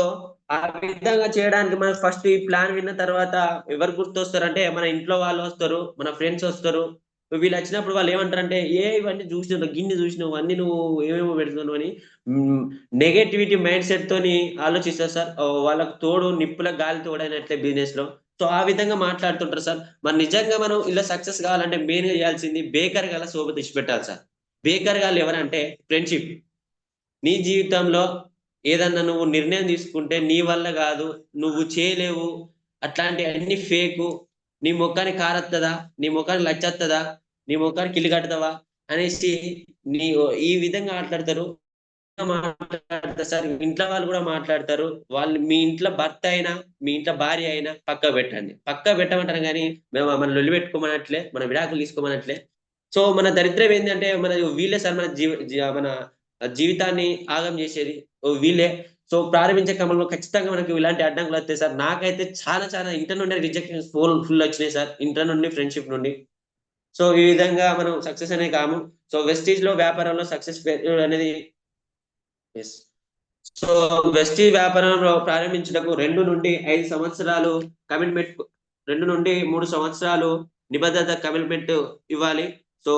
ఆ విధంగా చేయడానికి మనం ఫస్ట్ ఈ ప్లాన్ విన్న తర్వాత ఎవరు గుర్తొస్తారంటే మన ఇంట్లో వాళ్ళు వస్తారు, మన ఫ్రెండ్స్ వస్తారు. వీళ్ళు వచ్చినప్పుడు వాళ్ళు ఏమంటారంటే ఇవన్నీ చూసినావు, గిన్ని చూసినావు, అన్ని నువ్వు ఏమేమో పెడుతున్నావు అని నెగటివిటీ మైండ్ సెట్ తోని ఆలోచిస్తారు సార్. వాళ్ళకు తోడు నిప్పుల గాలి తోడైనట్లే బిజినెస్ లో. సో ఆ విధంగా మాట్లాడుతుంటారు సార్. మరి నిజంగా మనం ఇలా సక్సెస్ కావాలంటే మెయిన్ గా చేయాల్సింది బేకర్ గాల సోబత్ ఇచ్చిపెట్టాలి సార్. బేకర్ గాలు ఎవరంటే ఫ్రెండ్షిప్. నీ జీవితంలో ఏదన్నా నువ్వు నిర్ణయం తీసుకుంటే నీ వల్ల కాదు, నువ్వు చేయలేవు, అట్లాంటి అన్ని ఫేకు, నీ ముఖానికి కారత్తదా, నీ ముఖానికి లచ్చత్తదా, నీ ముఖానికి ఇల్లు కడతావా అనేసి ఈ విధంగా మాట్లాడతారు సార్. ఇంట్లో వాళ్ళు కూడా మాట్లాడతారు. వాళ్ళు మీ ఇంట్లో భర్త అయినా మీ ఇంట్లో భార్య అయినా పక్క పెట్టమంటారు కానీ మేము మన లొల్లి పెట్టుకోమనట్లే, మన విడాకులు తీసుకోమనట్లే. సో మన దరిద్రం ఏంటంటే వీళ్ళే సార్ మన జీవితాన్ని ఆగం చేసేది వీళ్ళే. సో ప్రారంభించే క్రమంలో ఖచ్చితంగా మనకు ఇలాంటి అడ్డంకులు వస్తాయి సార్. నాకైతే చాలా ఇంటర్ నుండి రిజెక్షన్స్ ఫుల్ వచ్చినాయి సార్, ఇంటర్ నుండి, ఫ్రెండ్షిప్ నుండి. సో ఈ విధంగా మనం సక్సెస్ అనే కాము. సో వెస్టీజ్ లో వ్యాపారంలో సక్సెస్ అనేది సో వెస్టీజ్ వ్యాపారంలో ప్రారంభించడానికి 2 నుండి 5 సంవత్సరాలు కమిట్మెంట్, 2 నుండి 3 సంవత్సరాలు నిబద్ధత కమిట్మెంట్ ఇవ్వాలి. సో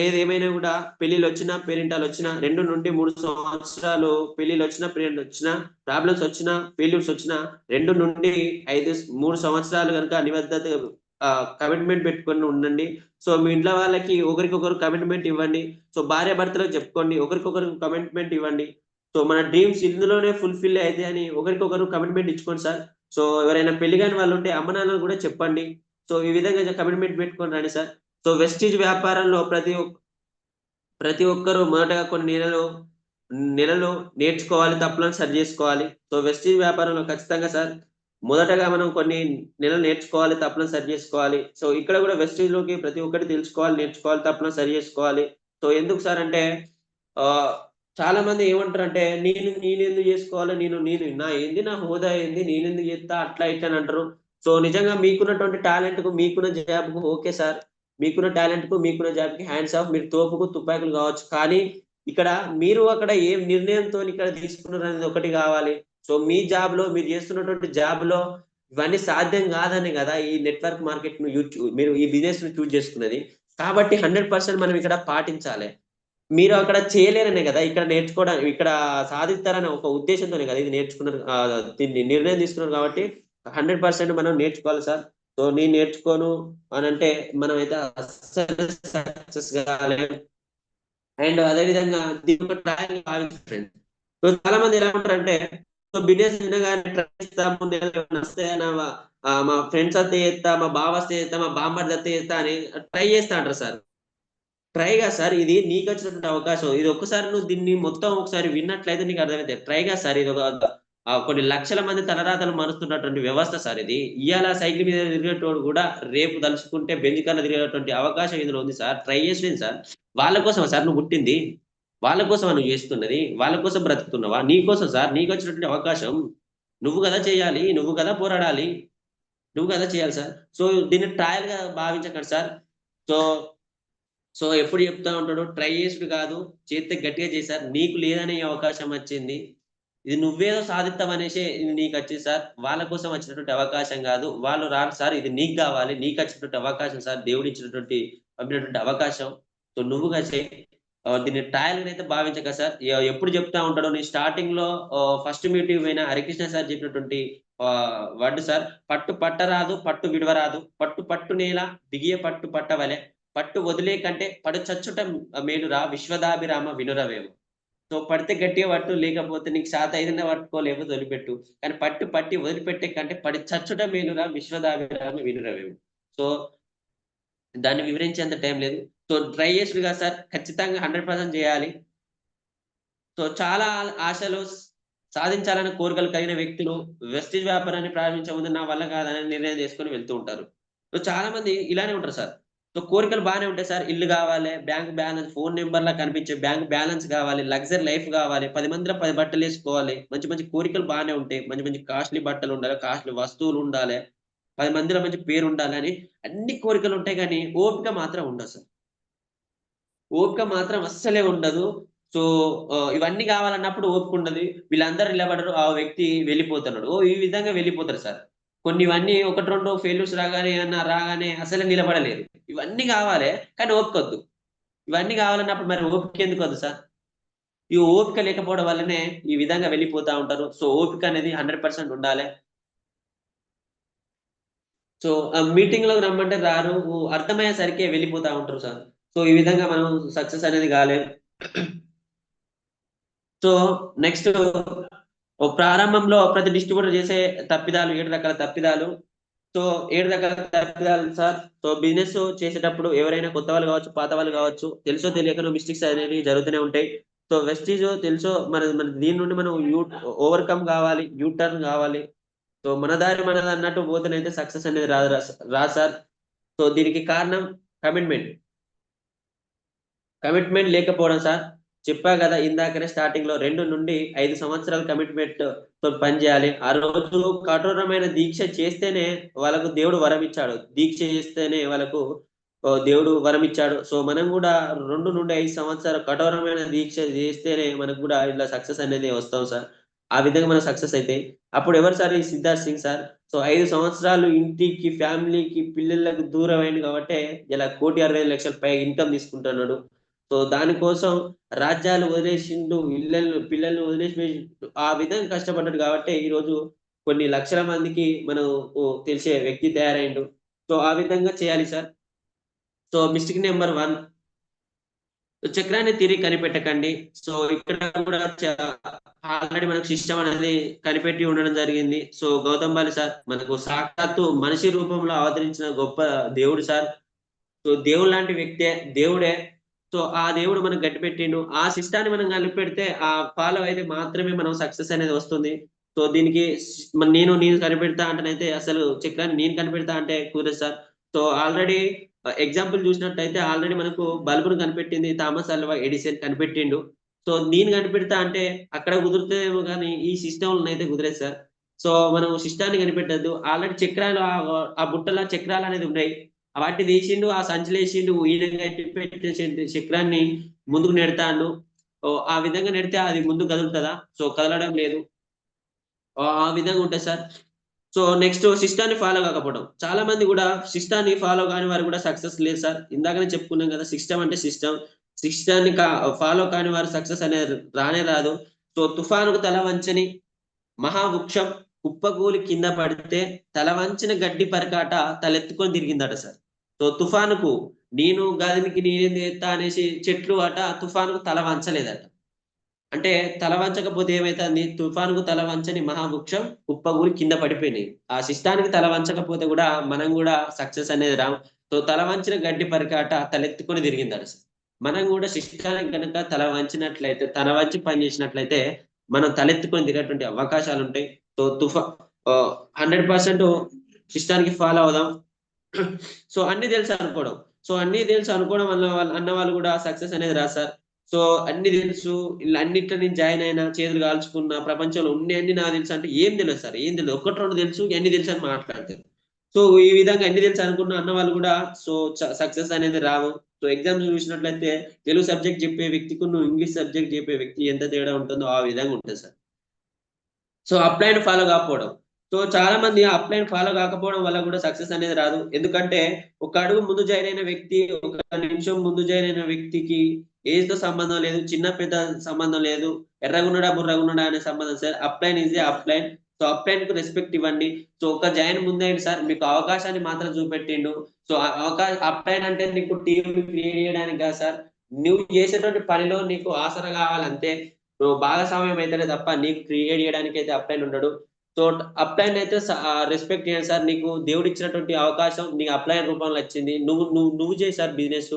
ఏదేమైనా కూడా పెళ్లిళ్ళు వచ్చినా, పేరెంటాలు వచ్చినా 2 నుండి 3 సంవత్సరాలు, పెళ్లిళ్ళు వచ్చినా, పేరెంట్ వచ్చినా, ప్రాబ్లమ్స్ వచ్చినా, ఫెయిల్యూర్స్ వచ్చినా 2 నుండి 3 సంవత్సరాలు కనుక నిబద్ధత కమిట్మెంట్ పెట్టుకొని ఉండండి. సో మీ ఇంట్లో వాళ్ళకి ఒకరికొకరు కమిట్మెంట్ ఇవ్వండి. సో భార్య భర్తలకు చెప్పుకోండి, ఒకరికొకరు కమిట్మెంట్ ఇవ్వండి. సో మన డ్రీమ్స్ ఇందులోనే ఫుల్ఫిల్ అయితే అని ఒకరికొకరు కమిట్మెంట్ ఇచ్చుకోండి సార్. సో ఎవరైనా పెళ్లి కాని వాళ్ళు ఉంటే అమ్మ నాన్నలు కూడా చెప్పండి. సో ఈ విధంగా కమిట్మెంట్ పెట్టుకొని రండి సార్. సో వెస్టీజ్ వ్యాపారంలో ప్రతి ఒక్కరూ మొదటగా కొన్ని నెలలు నేర్చుకోవాలి, తప్పులను సరి చేసుకోవాలి. సో వెస్టీజ్ వ్యాపారంలో ఖచ్చితంగా సార్ మొదటగా మనం కొన్ని నెలలు నేర్చుకోవాలి, తప్పులను సరి చేసుకోవాలి. సో ఇక్కడ కూడా వెస్టీజ్ లోకి ప్రతి ఒక్కటి తెలుసుకోవాలి, నేర్చుకోవాలి, తప్పులను సరి చేసుకోవాలి. సో ఎందుకు సార్ అంటే చాలా మంది ఏమంటారు అంటే నేను ఎందుకు చేసుకోవాలి, నేను నా ఏంది, నా హోదా ఏంది, నేను ఎందుకు చేస్తా, అట్లా ఇట్లా అని అంటారు. సో నిజంగా మీకున్నటువంటి టాలెంట్ కు, మీకున్న జాబ్ కు ఓకే సార్, మీకున్న టాలెంట్ కు, మీకున్న జాబ్ కి హ్యాండ్స్ ఆఫ్. మీరు తోపుకు తుపాకులు కావచ్చు, కానీ ఇక్కడ మీరు అక్కడ ఏ నిర్ణయంతో ఇక్కడ తీసుకున్నారు అనేది ఒకటి కావాలి. సో మీ జాబ్ లో, మీరు చేస్తున్నటువంటి జాబ్ లో ఇవన్నీ సాధ్యం కాదని కదా ఈ నెట్వర్క్ మార్కెట్ మీరు ఈ బిజినెస్ ను చూజ్ చేసుకున్నది. కాబట్టి 100% మనం ఇక్కడ పాటించాలి. మీరు అక్కడ చేయలేరనే కదా ఇక్కడ నేర్చుకోవడానికి, ఇక్కడ సాధిస్తారనే ఒక ఉద్దేశంతోనే కదా ఇది నేర్చుకున్నారు, దీన్ని నిర్ణయం తీసుకున్నారు. కాబట్టి 100% మనం నేర్చుకోవాలి సార్. సో నేను నేర్చుకోను అని అంటే మనం అయితే అస్సలు సక్సెస్ కాలేం. అండ్ అదే విధంగా దీని ఒక ట్రయల్ ఫ్రెండ్స్. సో చాలా మంది ఎలా ఉంటారంటే బిజినెస్ వినగానే ట్రై చేస్తా, ముందు వస్తాయన్నా మా ఫ్రెండ్స్ అంతా చేస్తా, మా బావ వస్తే చేస్తా, మా బామ్మర్ది వస్తే చేస్తా అని ట్రై చేస్తా అంటారు సార్. ట్రైగా సార్, ఇది నీకు వచ్చినటువంటి అవకాశం. ఇది ఒక్కసారి నువ్వు దీన్ని మొత్తం ఒకసారి విన్నట్లయితే నీకు అర్థమైతే ట్రైగా సార్. ఇది ఒక కొన్ని లక్షల మంది తలరాతలు మరుస్తున్నటువంటి వ్యవస్థ సార్ ఇది. ఇవాళ సైకిల్ మీద తిరిగేటోడు కూడా రేపు తలుచుకుంటే బెంజ్ కన్నా తిరిగేటువంటి అవకాశం ఇందులో ఉంది సార్. ట్రై చేసేది సార్. వాళ్ళ కోసం సార్ నువ్వు పుట్టింది, వాళ్ళ కోసం నువ్వు చేస్తున్నది, వాళ్ళ కోసం బ్రతుకుతున్నావా? నీ కోసం సార్. నీకు వచ్చినటువంటి అవకాశం నువ్వు కదా చేయాలి, నువ్వు కదా పోరాడాలి, నువ్వు కదా చేయాలి సార్. సో దీన్ని ట్రయల్ గా భావించకండి సార్. సో సో ఎప్పుడు చెప్తా ఉంటాడు, ట్రై చేసుడు కాదు, చేస్తే గట్టిగా చేశారు. నీకు లేదనే అవకాశం వచ్చింది, ఇది నువ్వేదో సాధిస్తావనేసే ఇది నీకు వచ్చింది సార్. వాళ్ళ కోసం వచ్చినటువంటి అవకాశం కాదు, వాళ్ళు రారు సార్. ఇది నీకు కావాలి, నీకు వచ్చినటువంటి అవకాశం సార్, దేవుడు ఇచ్చినటువంటి పంపినటువంటి అవకాశం. సో నువ్వుగా చేయి. దీన్ని ట్రయల్ అయితే భావించక సార్. ఎప్పుడు చెప్తా ఉంటాడు, నేను స్టార్టింగ్ లో ఫస్ట్ మీటింగ్ పోయిన హరికృష్ణ సార్ చెప్పినటువంటి వర్డ్ సార్, పట్టు పట్టరాదు, పట్టు విడవరాదు, పట్టు పట్టు నేల బిగియ పట్టు పట్టవలే, పట్టు వదిలే కంటే పడు చచ్చుట మేలురా, విశ్వదాభిరామ వినురవేమో. సో పడితే గట్టిగా పట్టు, లేకపోతే నీకు శాత ఐదున్న పట్టుకో, లేకపోతే వదిలిపెట్టు. కానీ పట్టు పట్టి వదిలిపెట్టే కంటే పడి చచ్చుట మేలురా, విశ్వదాభిరామ వినురవేమో. సో దాన్ని వివరించేంత టైం లేదు. సో ట్రై చేసుడుగా సార్, ఖచ్చితంగా 100% చేయాలి. సో చాలా ఆశలు సాధించాలనే కోరికలు కలిగిన వ్యక్తులు వెస్టేజ్ వ్యాపారాన్ని ప్రారంభించే ముందు నా వల్ల కాదని నిర్ణయం చేసుకొని వెళ్తూ ఉంటారు. సో చాలా మంది ఇలానే ఉంటారు సార్. సో కోరికలు బాగానే ఉంటాయి సార్. ఇల్లు కావాలి, బ్యాంక్ బ్యాలెన్స్, ఫోన్ నెంబర్ లా కనిపించే బ్యాంక్ బ్యాలెన్స్ కావాలి, లగ్జరీ లైఫ్ కావాలి, 10 మందిలో 10 బట్టలు వేసుకోవాలి, మంచి మంచి కోరికలు బాగానే ఉంటాయి. మంచి మంచి కాస్ట్లీ బట్టలు ఉండాలి, కాస్ట్లీ వస్తువులు ఉండాలి, 10 మందిలో మంచి పేరు ఉండాలి అని అన్ని కోరికలు ఉంటాయి. కానీ ఓపిక మాత్రం ఉండదు సార్. ఓపిక మాత్రం అస్సలే ఉండదు. సో ఇవన్నీ కావాలన్నప్పుడు ఓపిక ఉండదు. వీళ్ళందరూ నిలబడరు, ఆ వ్యక్తి వెళ్ళిపోతున్నాడు. ఈ విధంగా వెళ్ళిపోతారు సార్. కొన్ని ఇవన్నీ 1-2 ఫెయిల్యూర్స్ రాగానే అసలే నిలబడలేరు. ఇవన్నీ కావాలి కానీ ఓపికొద్దు. ఇవన్నీ కావాలన్నప్పుడు మరి ఓపిక ఎందుకు వద్దు సార్? ఈ ఓపిక లేకపోవడం వల్లనే ఈ విధంగా వెళ్ళిపోతా ఉంటారు. సో ఓపిక అనేది 100% ఉండాలి. సో మీటింగ్ లో రమ్మంటే రారు, అర్థమయ్యేసరికి వెళ్ళిపోతా ఉంటారు సార్. సో ఈ విధంగా మనం సక్సెస్ అనేది కాలేదు. సో నెక్స్ట్, ప్రారంభంలో ప్రతి డిస్ట్రిబ్యూటర్ చేసే తప్పిదాలు 7 రకాల తప్పిదాలు. సో 7 రకాల తప్పిదాలు సార్. సో బిజినెస్ చేసేటప్పుడు ఎవరైనా కొత్త వాళ్ళు కావచ్చు, పాత వాళ్ళు కావచ్చు, తెలుసో తెలియకనో మిస్టేక్స్ అనేవి జరుగుతూనే ఉంటాయి. సో వెస్టీజ్ తెలుసో మన దీని నుండి మనం ఓవర్కమ్ కావాలి, యూటర్న్ కావాలి. సో మన దారి మనది అన్నట్టు పోతేనైతే సక్సెస్ అనేది రాదు సార్. సో దీనికి కారణం కమిట్మెంట్ లేకపోవడం సార్. చెప్పా కదా ఇందాకనే స్టార్టింగ్ లో, 2 నుండి 5 సంవత్సరాల కమిట్మెంట్ తో పనిచేయాలి. ఆ రోజు కఠోరమైన దీక్ష చేస్తేనే వాళ్ళకు దేవుడు వరం ఇచ్చాడు. దీక్ష చేస్తేనే వాళ్ళకు దేవుడు వరం ఇచ్చాడు. సో మనం కూడా 2 నుండి 5 సంవత్సరాలు కఠోరమైన దీక్ష చేస్తేనే మనకు కూడా ఇలా సక్సెస్ అనేది వస్తాం సార్. ఆ విధంగా మన సక్సెస్ అయితే అప్పుడు ఎవరు సార్? ఈ సిద్ధార్థ్ సింగ్ సార్. సో 5 సంవత్సరాలు ఇంటికి, ఫ్యామిలీకి, పిల్లలకు దూరం అయింది కాబట్టి ఇలా 1,60,00,000 పై ఇన్కమ్ తీసుకుంటున్నాడు. సో దానికోసం రాజ్యాలు వదిలేసిండు, పిల్లల్ని వదిలేసి ఆ విధంగా కష్టపడ్డాడు కాబట్టి ఈ రోజు కొన్ని లక్షల మందికి మనం తెలిసే వ్యక్తి తయారైండు. సో ఆ విధంగా చేయాలి సార్. సో మిస్టేక్ నెంబర్ 1, చక్రాన్ని తిరిగి కనిపెట్టకండి. సో ఇక్కడ కూడా ఆల్రెడీ మనకు సిస్టమ్ అనేది కనిపెట్టి ఉండడం జరిగింది. సో గౌతమ్ బాలి సార్ మనకు సాక్షాత్తు మనిషి రూపంలో అవతరించిన గొప్ప దేవుడు సార్. సో దేవుడు లాంటి వ్యక్తే, దేవుడే. సో ఆ దేవుడు మనకు గట్టి పెట్టిండు. ఆ సిస్టాన్ని మనం కలిపెడితే, ఆ ఫాలో అయితే మాత్రమే మనం సక్సెస్ అనేది వస్తుంది. సో దీనికి నేను కనిపెడతా అంటేనైతే అసలు చక్రాన్ని నేను కనిపెడతా అంటే కుదరదు సార్. సో ఆల్రెడీ ఎగ్జాంపుల్ చూసినట్టయితే ఆల్రెడీ మనకు బల్బును కనిపెట్టింది థామస్ అల్వా ఎడిసన్ కనిపెట్టిండు. సో నేను కనిపెడతా అంటే అక్కడ కుదురుతుందేమో కానీ ఈ సిస్టమ్ అయితే కుదరదు సార్. సో మనం సిస్టాన్ని కనిపెట్టద్దు. ఆల్రెడీ చక్రాలు, ఆ బుట్టల చక్రాలు అనేది ఉన్నాయి, వాటిని తీసిండు, ఆ సంచలేసిండు, పెట్టిన చక్రాన్ని ముందుకు నెడతాడు. ఆ విధంగా నెడితే అది ముందు కదులుతుందా? సో కదలడం లేదు. ఆ విధంగా ఉంటుంది సార్. సో నెక్స్ట్ సిస్టాన్ని ఫాలో కాకపోవడం. చాలా మంది కూడా సిస్టాన్ని ఫాలో కాని వారు కూడా సక్సెస్ లేదు సార్. ఇందాకనే చెప్పుకున్నాం కదా, సిస్టమ్ అంటే సిస్టాన్ని ఫాలో కాని వారు సక్సెస్ అనేది రానే రాదు. సో తుఫానుకు తల వంచని మహావృక్షం కుప్పకూలి కింద పడితే తల వంచిన గడ్డి పరికాట తలెత్తుకొని తిరిగిందట సార్. సో తుఫానుకు నేను గదినికి నేనేం చేస్తా అనేసి చెట్లు అట తుఫానుకు తల వంచలేదట. అంటే తల వంచకపోతే ఏమైతుంది, తుఫానుకు తల వంచని మహావృక్షం కుప్పకూలి కింద పడిపోయినాయి. ఆ సిస్టానికి తల వంచకపోతే కూడా మనం కూడా సక్సెస్ అనేది రాం. సో తల వంచిన గడ్డి పరికాట తలెత్తుకొని తిరిగిందట సార్. మనం కూడా సిస్టానికి కనుక తల వంచినట్లయితే, తల వంచి పని చేసినట్లయితే మనం తలెత్తుకొని తిరిగేటువంటి అవకాశాలు ఉంటాయి. సో 100% సిస్టానికి ఫాలో అవుదాం. సో అన్ని తెలుసు అనుకోవడం, వల్ల అన్న వాళ్ళు కూడా సక్సెస్ అనేది రాదు సార్. సో అన్ని తెలుసు, ఇలా అన్నిట్లో నేను జాయిన్ అయినా, చేతులు కాల్చుకున్న, ప్రపంచంలో అన్ని నాకు తెలుసు అంటే ఏం తెలియదు సార్. ఏం తెలియదు, ఒకటి రెండు తెలుసు, అన్ని తెలుసు అని మాట్లాడతారు. సో ఈ విధంగా అన్ని తెలుసు అనుకున్న అన్న వాళ్ళు కూడా సో సక్సెస్ అనేది రావు. సో ఎగ్జామ్స్ చూసినట్లయితే తెలుగు సబ్జెక్ట్ చెప్పే వ్యక్తికి ఇంగ్లీష్ సబ్జెక్ట్ చెప్పే వ్యక్తి ఎంత తేడా ఉంటుందో ఆ విధంగా ఉంటుంది సార్. సో అప్లైన్ ఫాలో కాకపోవడం. సో చాలా మంది అప్లైన్ ఫాలో కాకపోవడం వల్ల కూడా సక్సెస్ అనేది రాదు. ఎందుకంటే ఒక అడుగు ముందు జాయిన్ అయిన వ్యక్తి, ఒక నిమిషం ముందు జాయిన్ అయిన వ్యక్తికి ఏజ్ తో సంబంధం లేదు, చిన్న పెద్ద సంబంధం లేదు, ఎర్రగున్నడా బుర్రగున్నడా అనే సంబంధం sir. Upline is upline. So upline కు రెస్పెక్ట్ ఇవ్వండి. సో ఒక జాయిన్ ముందైంది సార్, మీకు అవకాశాన్ని మాత్రం చూపెట్టిండు. సో అప్లైన్ అంటే నీకు టీం క్రియేట్ చేయడానికి కాదు సార్, నువ్వు చేసేటువంటి పనిలో నీకు ఆసర కావాలంతే. నువ్వు భాగస్వామ్యం అయితేనే తప్ప నీకు క్రియేట్ చేయడానికి అయితే అప్లైన్ ఉండడు. సో అప్లైన్ అయితే రెస్పెక్ట్ చేయండి సార్. నీకు దేవుడు ఇచ్చినటువంటి అవకాశం నీకు అప్లైన్ రూపంలో వచ్చింది. నువ్వు చేయి సార్ బిజినెస్,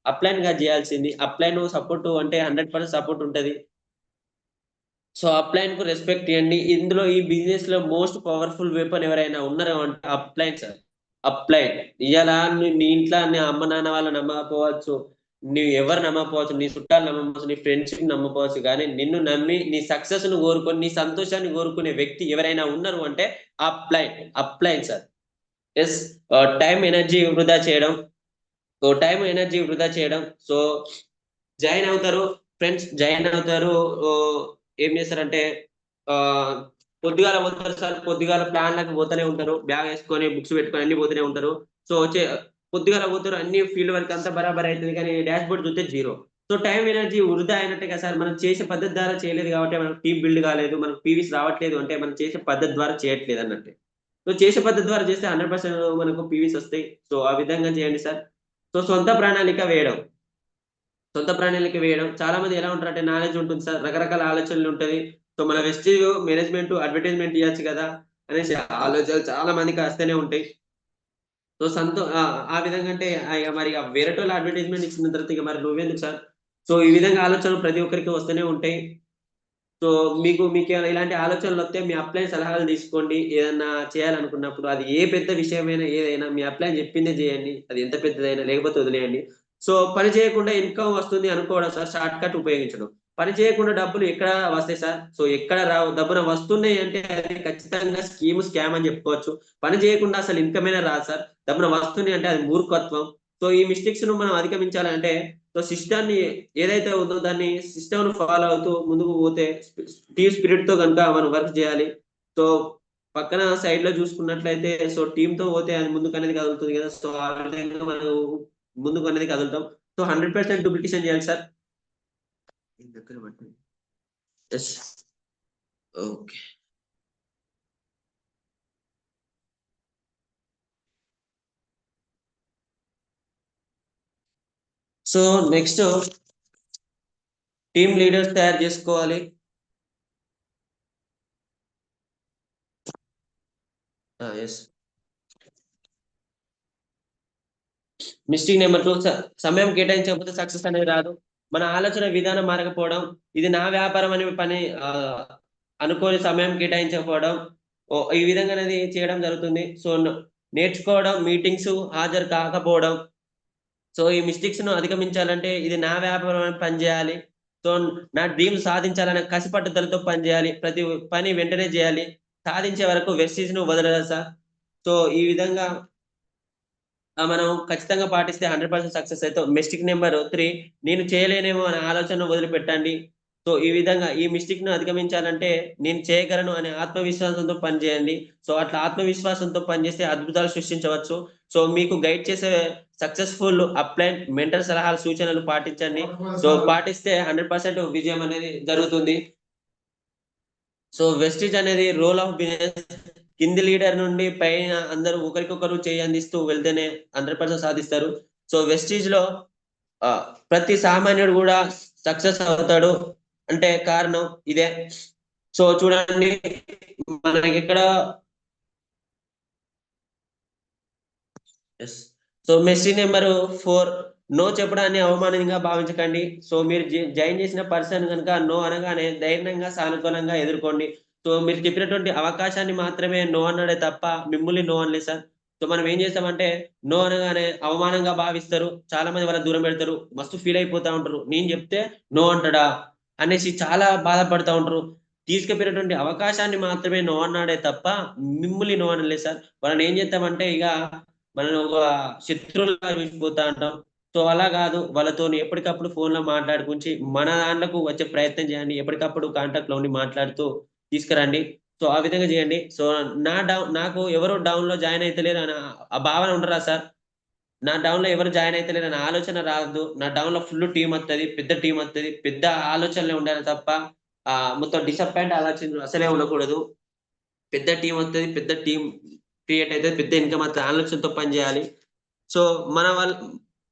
అప్లైన్ గా చేయాల్సింది. అప్లైన్ సపోర్ట్ అంటే 100% సపోర్ట్ ఉంటది. సో అప్లైన్ కు రెస్పెక్ట్ ఇవ్వండి. ఇందులో ఈ బిజినెస్ లో మోస్ట్ పవర్ఫుల్ వెపన్ ఎవరైనా ఉన్నారో అంటే అప్లైన్ సార్. అప్లైన్ ఇవాళ నీ ఇంట్లో నీ అమ్మ నాన్న వాళ్ళు నమ్మకపోవచ్చు, నువ్వు ఎవరు నమ్మకపోవచ్చు, నీ చుట్టాలు నమ్మవచ్చు, నీ ఫ్రెండ్షిప్ నమ్మకపోవచ్చు, కానీ నిన్ను నమ్మి నీ సక్సెస్ ను కోరుకొని, నీ సంతోషాన్ని కోరుకునే వ్యక్తి ఎవరైనా ఉన్నారు అంటే upline sir. Yes, time energy వృధా చేయడం. సో జాయిన్ అవుతారు ఫ్రెండ్స్, జాయిన్ అవుతారు. ఏం చేస్తారంటే పొద్దుగాల పోతారు సార్, పొద్దుగాల ప్లాన్లకు పోతూనే ఉంటారు, బ్యాగ్ వేసుకొని బుక్స్ పెట్టుకొని అన్ని పోతూనే ఉంటారు. సో పొద్దుగాల పోతారు, అన్ని ఫీల్డ్ వర్క్ అంతా బరాబర్ అవుతుంది, కానీ డాష్ బోర్డ్ చూస్తే 0. సో టైం ఎనర్జీ వృధా అయినట్టే కదా సార్. మనం చేసే పద్ధతి ద్వారా చేయలేదు కాబట్టి మనకు టీం బిల్డ్ కాలేదు, మనకు పీవీస్ రావట్లేదు అంటే మనం చేసే పద్ధతి ద్వారా చేయట్లేదు అన్నట్టే. సో చేసే పద్ధతి ద్వారా చేస్తే 100% మనకు పీవీస్ వస్తాయి. సో ఆ విధంగా చేయండి సార్. సో సొంత ప్రణాళిక వేయడం. చాలా మంది ఎలా ఉంటారంటే నాలెడ్జ్ ఉంటుంది సార్, రకరకాల ఆలోచనలు ఉంటది. సో మన వెస్టేజ్ మేనేజ్మెంట్ అడ్వర్టైజ్మెంట్ ఇవ్వచ్చు కదా అనేసి ఆలోచనలు చాలా మందికి వస్తూనే ఉంటాయి. సో ఆ విధంగా అంటే మరి వేరేటోళ్ళు అడ్వర్టైజ్మెంట్ ఇచ్చిన తర్వాత ఇక మరి నువ్వెందుకు సార్. సో ఈ విధంగా ఆలోచనలు ప్రతి ఒక్కరికి వస్తూనే ఉంటాయి. సో మీకు ఇలాంటి ఆలోచనలు వస్తే మీ అప్లైన్ సలహాలు తీసుకోండి. ఏదన్నా చేయాలనుకున్నప్పుడు అది ఏ పెద్ద విషయమైనా ఏదైనా మీ అప్లైన్ చెప్పిందే చేయండి, అది ఎంత పెద్దదైనా, లేకపోతే వదిలేయండి. సో పని చేయకుండా ఇన్కమ్ వస్తుంది అనుకోవడం సార్, షార్ట్ కట్ ఉపయోగించడం. పని చేయకుండా డబ్బులు ఎక్కడ వస్తాయి సార్. సో ఎక్కడ రావు, డబ్బున వస్తున్నాయి అంటే అది ఖచ్చితంగా స్కామ్ అని చెప్పుకోవచ్చు. పని చేయకుండా అసలు ఇన్కమ్ అయినా రాదు సార్. డబ్బున వస్తున్నాయి అంటే అది మూర్ఖత్వం. సో ఈ మిస్టేక్స్ ను మనం అధిగమించాలంటే సో సిస్టాన్ని ఏదైతే ఉందో దాన్ని సిస్టమ్ ను ఫాలో అవుతూ ముందుకు పోతే, టీమ్ స్పిరిట్ తో కనుక మనం వర్క్ చేయాలి. సో పక్కన సైడ్ లో చూసుకున్నట్లయితే సో టీమ్ తో పోతే అది ముందుకు అనేది కదులుతుంది కదా. సో ఆ విధంగా మనం ముందుకు అనేది కదులుతాం. సో 100% డూప్లికేషన్ చేయాలి sir. Okay. So next team leaders తయారు చేసుకోవాలి. మిస్టేక్ నెంబర్ 2, సమయం కేటాయించకపోతే సక్సెస్ అనేది రాదు. మన ఆలోచన విధానం మారకపోవడం, ఇది నా వ్యాపారం అనే పని అనుకోని సమయం కేటాయించకపోవడం, ఈ విధంగా అనేది చేయడం జరుగుతుంది. సో నేర్చుకోవడం, మీటింగ్స్ హాజరు కాకపోవడం. సో ఈ మిస్టేక్స్ ను అధిగమించాలంటే ఇది నా వ్యాపారం అని పనిచేయాలి. సో నా డ్రీమ్ సాధించాలనే కసిపట్టుదలతో పనిచేయాలి. ప్రతి పని వెంటనే చేయాలి, సాధించే వరకు వెస్టీజ్ ను వదలదు సార్. సో ఈ విధంగా మనం ఖచ్చితంగా పాటిస్తే 100% సక్సెస్ అవుతాం. మిస్టేక్ నెంబర్ 3, నేను చేయలేనేమో అనే ఆలోచన వదిలిపెట్టండి. సో ఈ విధంగా ఈ మిస్టేక్ ను అధిగమించాలంటే నేను చేయగలను అనే ఆత్మవిశ్వాసంతో పనిచేయండి. సో అట్లా ఆత్మవిశ్వాసంతో పనిచేస్తే అద్భుతాలు సృష్టించవచ్చు. సో మీకు గైడ్ చేసే సక్సెస్ఫుల్ అప్లైన్ మెంటర్ సలహాలు సూచనలు పాటించండి. సో పాటిస్తే 100% విజయం అనేది జరుగుతుంది. సో వెస్టిజ్ అనేది రోల్ ఆఫ్ బిజినెస్ కింది లీడర్ నుండి పైన అందరూ ఒకరికొకరు చేయి అందిస్తూ వెళ్తేనే 100% సాధిస్తారు. సో వెస్టిజ్ లో ప్రతి సామాన్యుడు కూడా సక్సెస్ అవుతాడు అంటే కారణం ఇదే. సో చూడండి మనకి ఇక్కడ సో మెస్సేజ్ నెంబర్ 4 నో చెప్పడాన్ని అవమానంగా భావించకండి. సో మీరు జాయిన్ చేసిన పర్సన్ కనుక నో అనగానే ధైర్యంగా సానుకూలంగా ఎదుర్కోండి. సో మీరు చెప్పినటువంటి అవకాశాన్ని మాత్రమే నో అన్నాడే తప్ప మిమ్మల్ని నో అనలేదు సార్. సో మనం ఏం చేస్తామంటే నో అనగానే అవమానంగా భావిస్తారు. చాలా మంది వాళ్ళ దూరం పెడతారు. మస్తు ఫీల్ అయిపోతా ఉంటారు. నేను చెప్తే నో అంటాడా అనేసి చాలా బాధపడతా ఉంటారు. తీసుకుపోయినటువంటి అవకాశాన్ని మాత్రమే నో అన్నాడే తప్ప మిమ్మల్ని నో అనలేదు సార్. వాళ్ళని ఏం చేస్తామంటే ఇక మనం ఒక శత్రువులుగా చూసిపోతా అంటాం. సో అలా కాదు, వాళ్ళతో ఎప్పటికప్పుడు ఫోన్ లో మాట్లాడుకుంచి మన దాంట్లకు వచ్చే ప్రయత్నం చేయండి. ఎప్పటికప్పుడు కాంటాక్ట్ లో ఉండి మాట్లాడుతూ తీసుకురండి. సో ఆ విధంగా చేయండి. సో నాకు ఎవరు డౌన్ లో జాయిన్ అయితలేరు అని ఆ భావన ఉండరా సార్. నా డౌన్ లో ఎవరు జాయిన్ అయితలేరు అనే ఆలోచన రాదు. నా డౌన్ లో ఫుల్ టీం వస్తుంది, పెద్ద టీం వస్తుంది, పెద్ద ఆలోచనలే ఉండాలి తప్ప మొత్తం డిసప్పాయింట్ ఆలోచనలు అసలే ఉండకూడదు. పెద్ద టీం వస్తుంది, పెద్ద టీం క్రియేట్ అయితే పెద్ద ఇన్కమ్ వస్తుంది. ఆలోచనతో పని చేయాలి. సో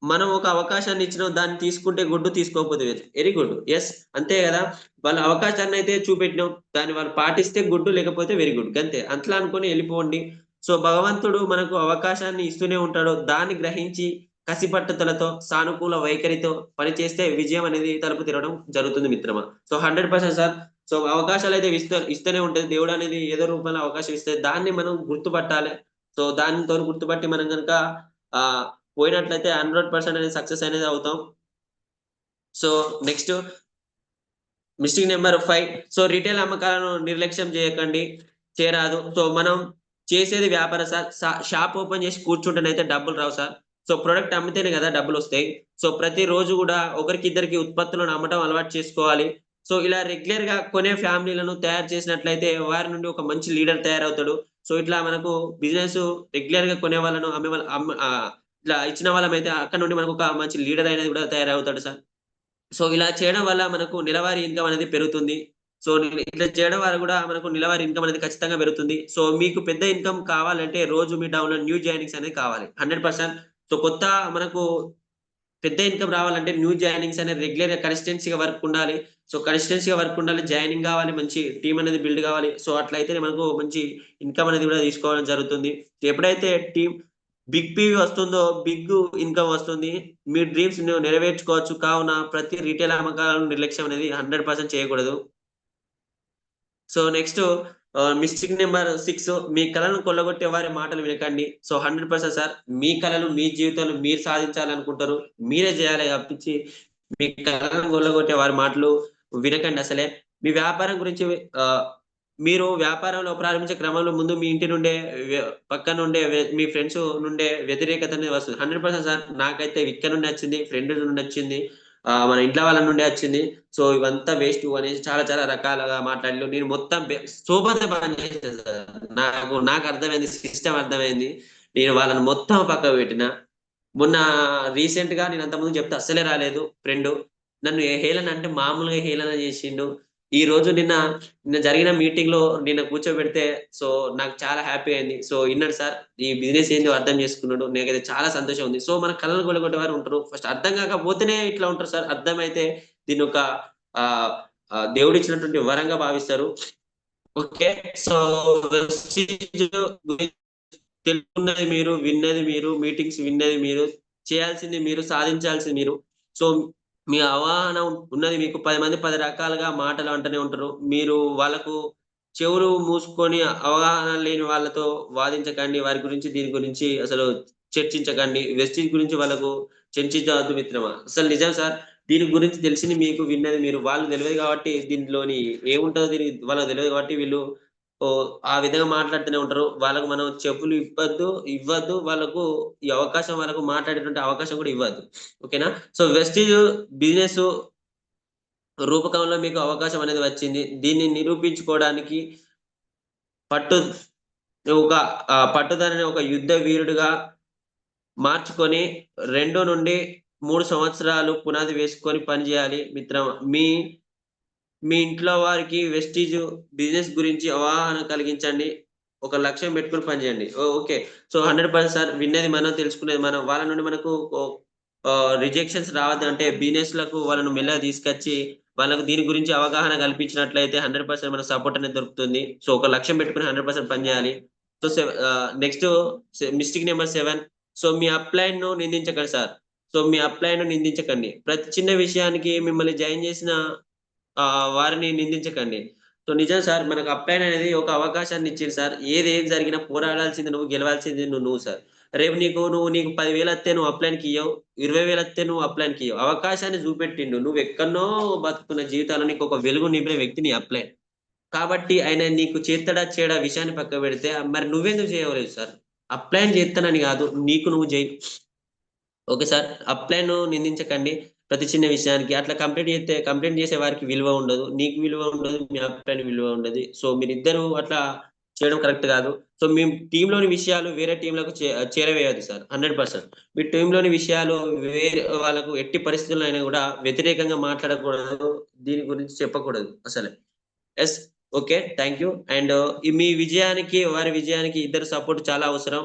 మనం ఒక అవకాశాన్ని ఇచ్చిన దాన్ని తీసుకుంటే గుడ్డు, తీసుకోకపోతే వెరీ గుడ్. ఎస్ అంతే కదా. వాళ్ళ అవకాశాన్ని అయితే చూపెట్టినాం, దాన్ని వాళ్ళు పాటిస్తే గుడ్డు, లేకపోతే వెరీ గుడ్, అంతే. అట్లా అనుకొని వెళ్ళిపోండి. సో భగవంతుడు మనకు అవకాశాన్ని ఇస్తూనే ఉంటాడు. దాన్ని గ్రహించి కసిపట్టుదలతో సానుకూల వైఖరితో పనిచేస్తే విజయం అనేది తలుపు తిరగడం జరుగుతుంది మిత్రమా. So 100% sir. సో అవకాశాలు అయితే ఇస్తూనే ఉంటుంది. దేవుడు అనేది ఏదో రూపంలో అవకాశం ఇస్తే దాన్ని మనం గుర్తుపట్టాలి. సో దానితో గుర్తుపట్టి మనం కనుక పోయినట్లయితే 100% అనేది సక్సెస్ అనేది అవుతాం. So next mistake number 5. So retail అమ్మకాలను నిర్లక్ష్యం చేయరాదు. సో మనం చేసేది వ్యాపారం సార్. షాప్ ఓపెన్ చేసి కూర్చుంటేనైతే డబ్బులు రావు సార్. సో ప్రొడక్ట్ అమ్మితేనే కదా డబ్బులు వస్తాయి. సో ప్రతి రోజు కూడా ఒకరికిద్దరికి ఉత్పత్తులను అమ్మటం అలవాటు చేసుకోవాలి. సో ఇలా రెగ్యులర్ గా కొనే ఫ్యామిలీలను తయారు చేసినట్లయితే వారి నుండి ఒక మంచి లీడర్ తయారవుతాడు. సో ఇట్లా మనకు బిజినెస్ రెగ్యులర్ గా కొనే వాళ్ళను అమ్మే వాళ్ళ ఇట్లా ఇచ్చిన వాళ్ళమైతే అక్కడ నుండి మనకు ఒక మంచి లీడర్ అనేది కూడా తయారవుతాడు సార్. సో ఇలా చేయడం వల్ల మనకు నెలవారీ ఇన్కమ్ అనేది పెరుగుతుంది. సో ఇట్లా చేయడం వల్ల కూడా మనకు నెలవారీ ఇన్కమ్ అనేది ఖచ్చితంగా పెరుగుతుంది. సో మీకు పెద్ద ఇన్కమ్ కావాలంటే రోజు మీ డౌన్ లో న్యూ జాయినింగ్స్ అనేది కావాలి 100%. సో కొత్త మనకు పెద్ద ఇన్కమ్ రావాలంటే న్యూ జాయినింగ్స్ అనేది రెగ్యులర్ గా కన్సిస్టెన్సీగా వర్క్ ఉండాలి. సో కన్సిస్టెన్సీగా వర్క్ ఉండాలి, జాయినింగ్ కావాలి, మంచి టీం అనేది బిల్డ్ కావాలి. సో అట్లయితే మనకు మంచి ఇన్కమ్ అనేది కూడా తీసుకోవడం జరుగుతుంది. ఎప్పుడైతే టీం బిగ్ పీవీ వస్తుందో బిగ్ ఇన్కమ్ వస్తుంది. మీ డ్రీమ్స్ నెరవేర్చుకోవచ్చు. కావున ప్రతి రీటైల్ అమ్మకాలను నిర్లక్ష్యం అనేది 100% చేయకూడదు. So next mistake number 6. మీ కళను కొల్లగొట్టే వారి మాటలు వినకండి. So 100% sir. మీ కళలు మీ జీవితంలో మీరు సాధించాలనుకుంటారు, మీరే చేయాలి తప్పించి మీ కళను కొల్లగొట్టే వారి మాటలు వినకండి అసలే. మీ వ్యాపారం గురించి మీరు వ్యాపారంలో ప్రారంభించే క్రమంలో ముందు మీ ఇంటి నుండే పక్క నుండే మీ ఫ్రెండ్స్ నుండే వ్యతిరేకత అనేది వస్తుంది. 100% సార్. నాకైతే ఇక్కడ నుండి వచ్చింది, ఫ్రెండ్ నుండి వచ్చింది, మన ఇంట్లో వాళ్ళ నుండే వచ్చింది. సో ఇవంతా వేస్ట్ అనేసి చాలా చాలా రకాలుగా మాట్లాడి నేను మొత్తం సూపర్ పని చేశాను సార్. నాకు అర్థమైంది, సిస్టమ్ అర్థమైంది. నేను వాళ్ళని మొత్తం పక్క పెట్టిన. మొన్న రీసెంట్ గా నేను అంతకుముందు చెప్తే అస్సలే రాలేదు ఫ్రెండ్. నన్ను హేళన అంటే మామూలుగా హేళన చేసిండు. ఈ రోజు నిన్న జరిగిన మీటింగ్ లో నిన్న కూర్చోబెడితే సో నాకు చాలా హ్యాపీ అయింది. సో విన్నాడు సార్, ఈ బిజినెస్ ఏందో అర్థం చేసుకున్నాడు. నాకైతే చాలా సంతోషం ఉంది. సో మన కళలు కొలగొట్టే వారు ఉంటారు. ఫస్ట్ అర్థం కాకపోతేనే ఇట్లా ఉంటారు సార్. అర్థమైతే దీన్ని ఒక దేవుడు ఇచ్చినటువంటి వరంగా భావిస్తారు. ఓకే. సో తెలుసుకున్నది మీరు, విన్నది మీరు, మీటింగ్స్ విన్నది మీరు, చేయాల్సింది మీరు, సాధించాల్సింది మీరు. సో మీ అవగాహన ఉన్నది మీకు. 10 మంది 10 రకాలుగా మాటలు అంటూనే ఉంటారు. మీరు వాళ్ళకు చెవులు మూసుకొని అవగాహన లేని వాళ్ళతో వాదించకండి. వారి గురించి దీని గురించి అసలు చర్చించకండి. వెస్టీజ్ గురించి వాళ్ళకు చర్చించవద్దు మిత్రమా. అసలు నిజం సార్. దీని గురించి తెలిసింది మీకు, విన్నది మీరు. వాళ్ళు తెలియదు కాబట్టి దీనిలోని ఏముంటుందో వాళ్ళకి తెలియదు కాబట్టి వీళ్ళు ఆ విధంగా మాట్లాడుతూనే ఉంటారు. వాళ్ళకు మనం చెప్పులు ఇవ్వద్దు. వాళ్ళకు ఈ అవకాశం, వాళ్ళకు మాట్లాడేటువంటి అవకాశం కూడా ఇవ్వద్దు. ఓకేనా. సో వెస్టీజ్ బిజినెస్ రూపకంలో మీకు అవకాశం అనేది వచ్చింది. దీన్ని నిరూపించుకోవడానికి పట్టుదలని ఒక యుద్ధ వీరుడిగా మార్చుకొని 2 నుండి 3 సంవత్సరాలు పునాది వేసుకొని పనిచేయాలి మిత్రమా. మీ ఇంట్లో వారికి వెస్టీజ్ బిజినెస్ గురించి అవగాహన కలిగించండి. ఒక లక్ష్యం పెట్టుకొని పనిచేయండి. ఓకే. సో 100% సార్, విన్నది మనం, తెలుసుకునేది మనం. వాళ్ళ నుండి మనకు రిజెక్షన్స్ రావద్దంటే బిజినెస్‌లకు వాళ్ళను మెల్లగా తీసుకొచ్చి వాళ్ళకు దీని గురించి అవగాహన కల్పించినట్లయితే 100% మనకు సపోర్ట్ అనేది దొరుకుతుంది. సో ఒక లక్ష్యం పెట్టుకొని 100% పని చేయాలి. So next mistake number 7. So మీ అప్‌లైన్‌ను నిందించకండి సార్. సో మీ అప్‌లైన్‌ను నిందించకండి. ప్రతి చిన్న విషయానికి మిమ్మల్ని జాయిన్ చేసిన వారిని నిందించకండి. సో నిజం సార్, మనకు అప్‌లైన్ అనేది ఒక అవకాశాన్ని ఇచ్చింది సార్. ఏది జరిగినా పోరాడాల్సింది నువ్వు, గెలవాల్సింది నువ్వు సార్. రేపు నీకు 10,000 వస్తే నువ్వు అప్‌లైన్‌కి ఇయ్యవు. 20,000 వస్తే నువ్వు అప్‌లైన్‌కి ఇయ్యవు. అవకాశాన్ని చూపెట్టిండు. నువ్వెక్కడనో బతుకుతున్న జీవితాల్లో నీకు ఒక వెలుగు నింపిన వ్యక్తి నీ అప్‌లైన్. కాబట్టి ఆయన నీకు చేత్తడా చేయడా విషయాన్ని పక్కకు పెడితే మరి నువ్వెందుకు చేయలేదు సార్? అప్‌లైన్ చేత్తనని కాదు, నీకు నువ్వు చెయ్యి. Okay sir. అప్‌లైన్‌ను నిందించకండి ప్రతి చిన్న విషయానికి. అట్లా కంప్లెయింట్ చేసే వారికి విలువ ఉండదు. నీకు విలువ ఉండదు. మీ అప్‌లైన్‌కి విలువ ఉండదు. సో మీరిద్దరూ అట్లా చేయడం కరెక్ట్ కాదు. సో మీ టీమ్‌లోని విషయాలు వేరే టీమ్‌లకు చేరవేయొద్దు సార్ 100%. మీ టీమ్‌లోని విషయాలు వేరే వాళ్ళకు ఎట్టి పరిస్థితుల్లో అయినా కూడా వ్యతిరేకంగా మాట్లాడకూడదు. దీని గురించి చెప్పకూడదు అసలే. Yes. Okay. Thank you. And మీ విజయానికి, వారి విజయానికి ఇద్దరి సపోర్ట్ చాలా అవసరం.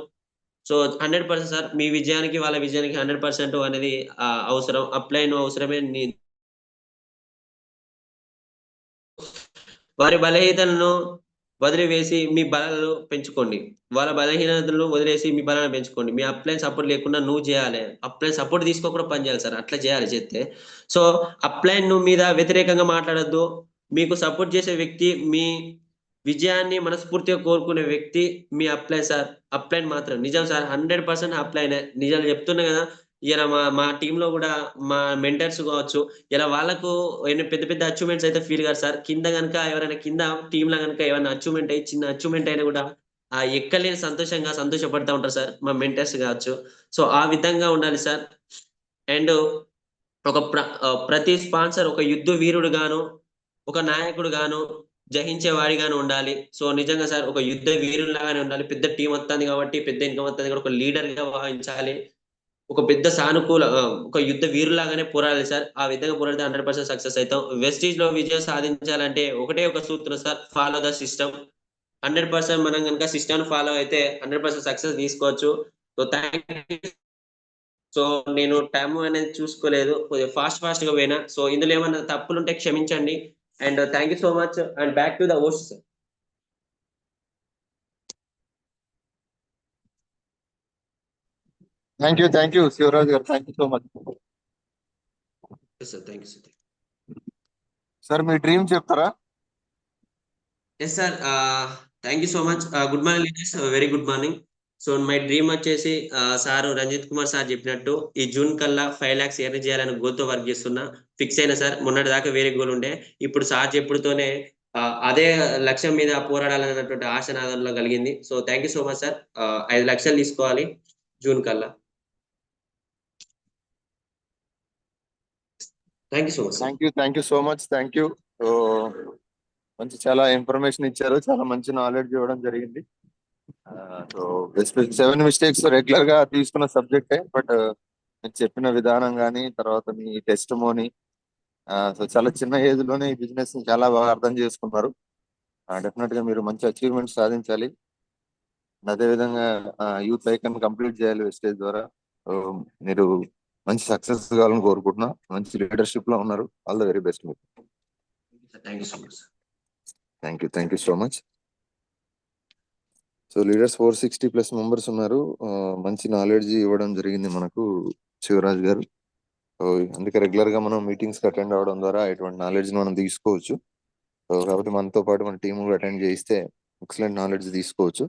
సో 100% సార్, మీ విజయానికి, వాళ్ళ విజయానికి 100% అనేది అవసరం. అప్‌లైన్ అవసరమే. వారి బలహీనతలను వదిలివేసి మీ బలాలను పెంచుకోండి. వాళ్ళ బలహీనతలను వదిలేసి మీ బలాన్ని పెంచుకోండి. మీ అప్‌లైన్ సపోర్ట్ లేకుండా నువ్వు చేయాలి. అప్‌లైన్ సపోర్ట్ తీసుకోకుండా పని చేయాలి సార్. అట్లా చేయాలి చేస్తే. సో అప్‌లైన్ మీద వ్యతిరేకంగా మాట్లాడొద్దు. మీకు సపోర్ట్ చేసే వ్యక్తి, మీ విజయాన్ని మనస్ఫూర్తిగా కోరుకునే వ్యక్తి మీ అప్‌లైన్ సార్. అప్‌లైన్ మాత్రం. నిజం సార్, 100% అప్‌లైనే. నిజాలు చెప్తున్నా కదా! ఇలా మా టీమ్‌లో కూడా మా మెంటర్స్ కావచ్చు, ఇలా వాళ్ళకు పెద్ద పెద్ద అచీవ్‌మెంట్స్ అయితే ఫీల్ కాదు సార్. కింద గనుక ఎవరైనా కింద టీమ్‌లో గనుక ఏమన్నా అచీవ్‌మెంట్ అయ్యి, చిన్న అచీవ్‌మెంట్ అయినా కూడా ఎక్కలేని సంతోషపడతా ఉంటారు సార్ మా మెంటర్స్ కావచ్చు. సో ఆ విధంగా ఉండాలి సార్. అండ్ ప్రతి స్పాన్సర్ ఒక యుద్ధ వీరుడుగాను, ఒక నాయకుడుగాను, జయించేవాడిగాను ఉండాలి. సో నిజంగా సార్, ఒక యుద్ధ వీరుడిలాగానే ఉండాలి. పెద్ద టీమ్ వత్తంది కాబట్టి, పెద్ద ఇన్‌కమ్ వత్తంది కాబట్టి, ఒక లీడర్‌గా భావించాలి. ఒక పెద్ద ఒక యుద్ధ వీరులాగానే పోరాడాలి సార్. ఆ విధంగా పోరాడితే 100% సక్సెస్ అయితాం. వెస్టీజ్‌లో విజయం సాధించాలంటే ఒకటే ఒక సూత్రం సార్, ఫాలో ద సిస్టమ్. 100% మనం గనుక సిస్టమ్‌ని ఫాలో అయితే 100% సక్సెస్ తీసుకోవచ్చు. సో సో నేను టైమ్ అనేది చూసుకోలేదు. కొద్దిగా ఫాస్ట్‌గా పోయినా. సో ఇందులో ఏమన్నా తప్పులుంటే క్షమించండి. And thank you so much. And back to the host sir. Thank you Shivaraj గారు. Thank you so much. Yes sir. Thank you sir. Sir మీ డ్రీమ్ చెప్తారా? Yes sir. Thank you so much. Good morning leaders. Very good morning. So my dream వచ్చేసి sir Ranjit Kumar sir చెప్పినట్టు ఈ June కల్లా 5 lakhs earn చేయాలని గోల్‌తో work చేస్తున్నా. Fix అయినా సార్. మొన్నటి దాకా వేరే గోల్ ఉండే. ఇప్పుడు సార్ చెప్పుడుతోనే అదే లక్ష్యం మీద పోరాడాలన్నటువంటి ఆశ నాలో కలిగింది. So thank you so much sir. 5 లక్షలు తీసుకోవాలి జూన్ కల్లా. Thank you so much sir. Thank you so much. Thank you. So చాలా ఇన్ఫర్మేషన్ ఇచ్చారు. చాలా మంచి నాలెడ్జ్ ఇవ్వడం జరిగింది. సో 7 మిస్టేక్స్ రెగ్యులర్ గా తీసుకున్న సబ్జెక్టే. బట్ మీరు చెప్పిన విధానం కానీ, తర్వాత మీ టెస్టిమోనీ, సో చాలా చిన్న ఏజ్ లోనే ఈ బిజినెస్ ని చాలా బాగా అర్థం చేసుకున్నారు. డెఫినెట్ గా మీరు మంచి అచీవ్మెంట్ సాధించాలి. అదే విధంగా యూత్ ఐకాన్ కంప్లీట్ చేయాలి వెస్టేజ్ ద్వారా. సో మీరు మంచి సక్సెస్ కావాలని కోరుకుంటున్నా. మంచి లీడర్షిప్ లో ఉన్నారు. ఆల్ ద వెరీ బెస్ట్ మీకు. Thank you so much sir. Thank you so much. So leaders 460+ members ఉన్నారు. మంచి నాలెడ్జ్ ఇవ్వడం జరిగింది మనకు శివరాజ్ గారు. సో అందుకే రెగ్యులర్ గా మనం మీటింగ్స్ కి అటెండ్ అవ్వడం ద్వారా ఇటువంటి నాలెడ్జ్ మనం తీసుకోవచ్చు. సో కాబట్టి మనతో పాటు మన టీం కూడా అటెండ్ చేయిస్తే ఎక్సలెంట్ నాలెడ్జ్ తీసుకోవచ్చు.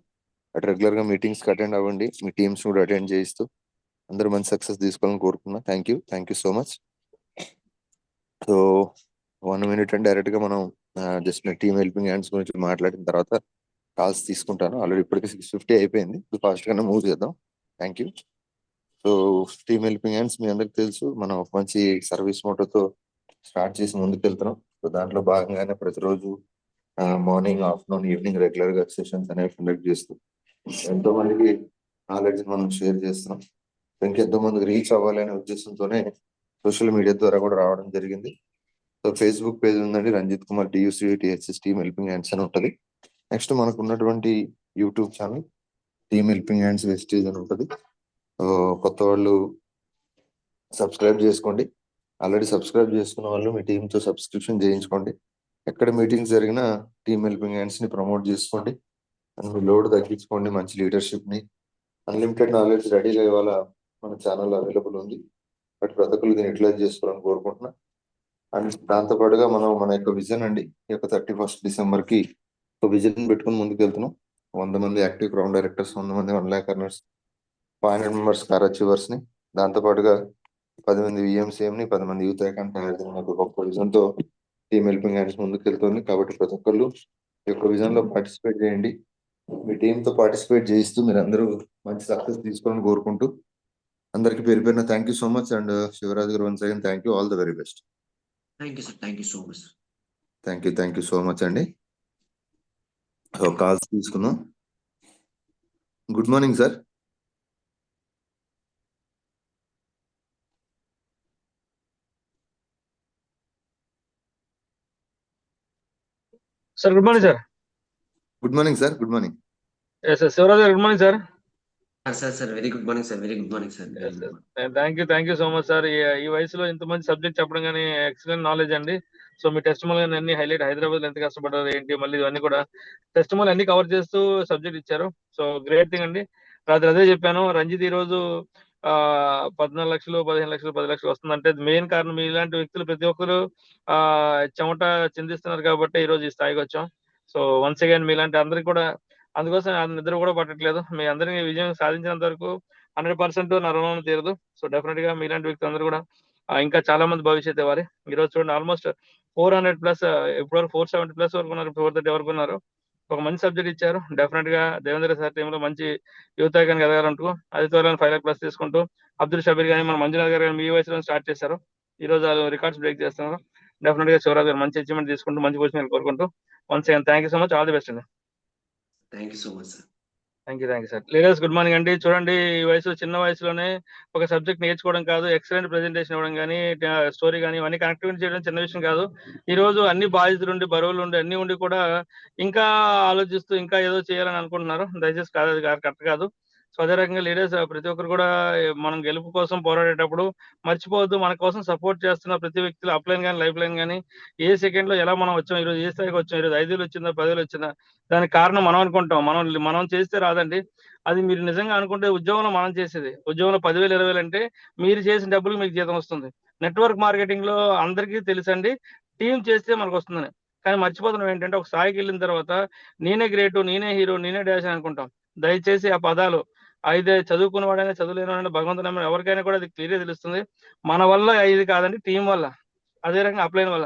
అటు రెగ్యులర్ గా మీటింగ్స్ కి అటెండ్ అవ్వండి. మీ టీమ్స్ కూడా అటెండ్ చేయిస్తూ అందరూ మంచి సక్సెస్ తీసుకోవాలని కోరుకున్నా. Thank you so much. So 1 minute and direct గా మనం జస్ట్ టీమ్ హెల్పింగ్ హ్యాండ్స్ గురించి మాట్లాడిన తర్వాత కాల్స్ తీసుకుంటాను. ఆల్రెడీ ఇప్పటికే 6:50 అయిపోయింది. ఫాస్ట్ గానే మూవ్ చేద్దాం. Thank you. So team helping hands మీ అందరికి తెలుసు, మనం ఒక మంచి సర్వీస్ మోటోతో స్టార్ట్ చేసి ముందుకు వెళ్తున్నాం. సో దాంట్లో భాగంగానే ప్రతిరోజు మార్నింగ్, ఆఫ్టర్నూన్, ఈవినింగ్ రెగ్యులర్ గా సెషన్స్ అనేవి కండక్ట్ చేస్తూ ఎంతో మందికి నాలెడ్జ్ మనం షేర్ చేస్తున్నాం. ఇంకెంతో మందికి రీచ్ అవ్వాలి అనే ఉద్దేశంతోనే సోషల్ మీడియా ద్వారా కూడా రావడం జరిగింది. సో ఫేస్బుక్ పేజ్ ఉందండి, Ranjit Kumar TUCTHS team helping hands అని ఉంటుంది. నెక్స్ట్ మనకు ఉన్నటువంటి YouTube channel team helping hands Vestige అని ఉంటుంది. కొత్త వాళ్ళు సబ్స్క్రైబ్ చేసుకోండి. ఆల్రెడీ సబ్స్క్రైబ్ చేసుకున్న వాళ్ళు మీ టీంతో సబ్స్క్రిప్షన్ చేయించుకోండి. ఎక్కడ మీటింగ్స్ జరిగినా టీమ్ హెల్పింగ్ హ్యాండ్స్ ని ప్రమోట్ చేసుకోండి. అండ్ మీ లోడ్ తగ్గించుకోండి. మంచి లీడర్షిప్ ని, అన్లిమిటెడ్ నాలెడ్జ్ రెడీగా ఇవాళ మన ఛానల్ అవైలబుల్ ఉంది. బట్ ప్రతి ఒక్కరు దీన్ని యూటిలైజ్ చేసుకోవాలని కోరుకుంటున్నా. అండ్ దాంతో పాటుగా మనం మన యొక్క విజన్ అండి, ఈ యొక్క 31st డిసెంబర్ కి ఒక విజన్ పెట్టుకుని ముందుకు వెళ్తున్నాం. 100 మంది యాక్టివ్ క్రౌన్ డైరెక్టర్స్, 100 మంది 1 lakh earners, 500 members car achievers ని, దాంతో పాటుగా 10 మంది VMCM ని, 10 మంది యూత్ ఐకాన్ తయారు చేయడం ఒక గొప్ప విజన్ తో టీమ్ హెల్పింగ్ హ్యాండ్స్ ముందుకు వెళ్తుంది. కాబట్టి ప్రతి ఒక్కళ్ళు ఈ యొక్క విజన్ లో పార్టిసిపేట్ చేయండి. మీ టీమ్ తో పార్టిసిపేట్ చేయిస్తూ మీరు అందరూ మంచి సక్సెస్ తీసుకోవాలని కోరుకుంటూ అందరికి పేరు పేరున thank you so much. And Shivaraj గారు once again thank you, all the very best. Thank you sir, thank you so much. Thank you so much అండి. కాల్స్ తీసుకుందాం. Good morning sir. Sir good morning sir. Good morning sir. Good morning. Sir Shivaraj గారు good morning sir. Sir very good morning sir, very good morning sir. Thank you so much sir. ఈ వయసులో ఇంత మంచి subject చెప్పడం కానీ excellent knowledge అండి. So మీ test మల్ అన్ని హైలైట్, హైదరాబాద్ లో ఎంత కష్టపడ్డారు ఏంటి, మళ్ళీ ఇవన్నీ కూడా టెస్ట్ మల్ అన్ని కవర్ చేస్తూ సబ్జెక్ట్ ఇచ్చారు. సో గ్రేట్ థింగ్ అండి. రాత్రి అదే చెప్పాను, రంజిత్ ఈ రోజు 14 లక్షలు, 15 లక్షలు, 10 లక్షలు వస్తుందంటే మెయిన్ కారణం ఇలాంటి వ్యక్తులు ప్రతి ఒక్కరు చెమట చిందిస్తున్నారు కాబట్టి ఈ రోజు ఈ స్థాయికి వచ్చాం. సో వన్స్ అగైన్ మీలాంటి అందరికి కూడా, అందుకోసం నిద్ర కూడా పట్టట్లేదు. మీ అందరినీ విజయం సాధించినంత వరకు 100% నా రుణం తీరదు. సో డెఫినెట్ గా మీలాంటి వ్యక్తులు అందరూ కూడా ఇంకా చాలా మంది భవిష్యత్ ఇవ్వాలి. ఈ రోజు చూడండి ఆల్మోస్ట్ 400+, ఇప్పటివరకు 470+ వరకు ఉన్నారు, 430 వరకు ఉన్నారు. ఒక మంచి సబ్జెక్ట్ ఇచ్చారు. డెఫినెట్ గా దేవేంద్ర సార్ టీంలో మంచి యువత కానీ ఎదగాలంటూ అది త్వరలో 5 lakh+ తీసుకుంటూ అబ్దుల్ షబీర్ కానీ మన మంజునాథ్ గారు కానీ మీ వయసులో స్టార్ట్ చేశారు. ఈ రోజు వాళ్ళు రికార్డ్స్ బ్రేక్ చేస్తున్నారు. డెఫినెట్ గా శివరాజ్ గారు మంచి అచీవ్మెంట్ తీసుకుంటూ మంచి పొజిషన్ కోరుకుంటూ once again thank you so much, all the best అండి. Thank you so much sir. Thank you sir. Leaders good morning అండి. చూడండి ఈ వయసు, చిన్న వయసులోనే ఒక సబ్జెక్ట్ నేర్చుకోవడం కాదు, ఎక్సలెంట్ ప్రెజెంటేషన్ ఇవ్వడం కానీ, స్టోరీ కానీ ఇవన్నీ కనెక్టివిటీ చేయడం చిన్న విషయం కాదు. ఈ రోజు అన్ని బాధ్యతలు ఉండి, బరువులు ఉండి, అన్ని ఉండి కూడా ఇంకా ఆలోచిస్తూ ఇంకా ఏదో చేయాలని అనుకుంటున్నారు. దయచేసి కాదు, అది కరెక్ట్ కాదు. సో అదే రకంగా లీడర్స్ ప్రతి ఒక్కరు కూడా మనం గెలుపు కోసం పోరాడేటప్పుడు మర్చిపోవద్దు, మన కోసం సపోర్ట్ చేస్తున్న ప్రతి వ్యక్తులు అప్లైన్ కానీ లైఫ్ లైన్ కానీ ఏ సెకండ్ లో ఎలా మనం వచ్చాం, ఈరోజు ఏ స్థాయికి వచ్చాం, ఈరోజు 5,000 వచ్చిందా 10,000 వచ్చిందా, దానికి కారణం మనం అనుకుంటాం. మనం చేస్తే రాదండి. అది మీరు నిజంగా అనుకుంటే ఉద్యోగంలో మనం చేసేది, ఉద్యోగంలో 10,000 20,000 అంటే మీరు చేసిన డబ్బులు మీకు జీతం వస్తుంది. నెట్వర్క్ మార్కెటింగ్ లో అందరికీ తెలుసండి, టీం చేస్తే మనకు వస్తుందని. కానీ మర్చిపోతున్నాం ఏంటంటే ఒక స్థాయికి వెళ్ళిన తర్వాత నేనే గ్రేటు, నేనే హీరో, నేనే డాష్ అని అనుకుంటాం. దయచేసి ఆ పదాలు అయితే చదువుకున్న వాడైనా చదువులేని వాడైనా భగవంతుని ఎవరికైనా కూడా అది క్లియర్గా తెలుస్తుంది. మన వల్ల ఇది కాదండి, టీం వల్ల, అదే రకంగా అప్లైన్ వల్ల.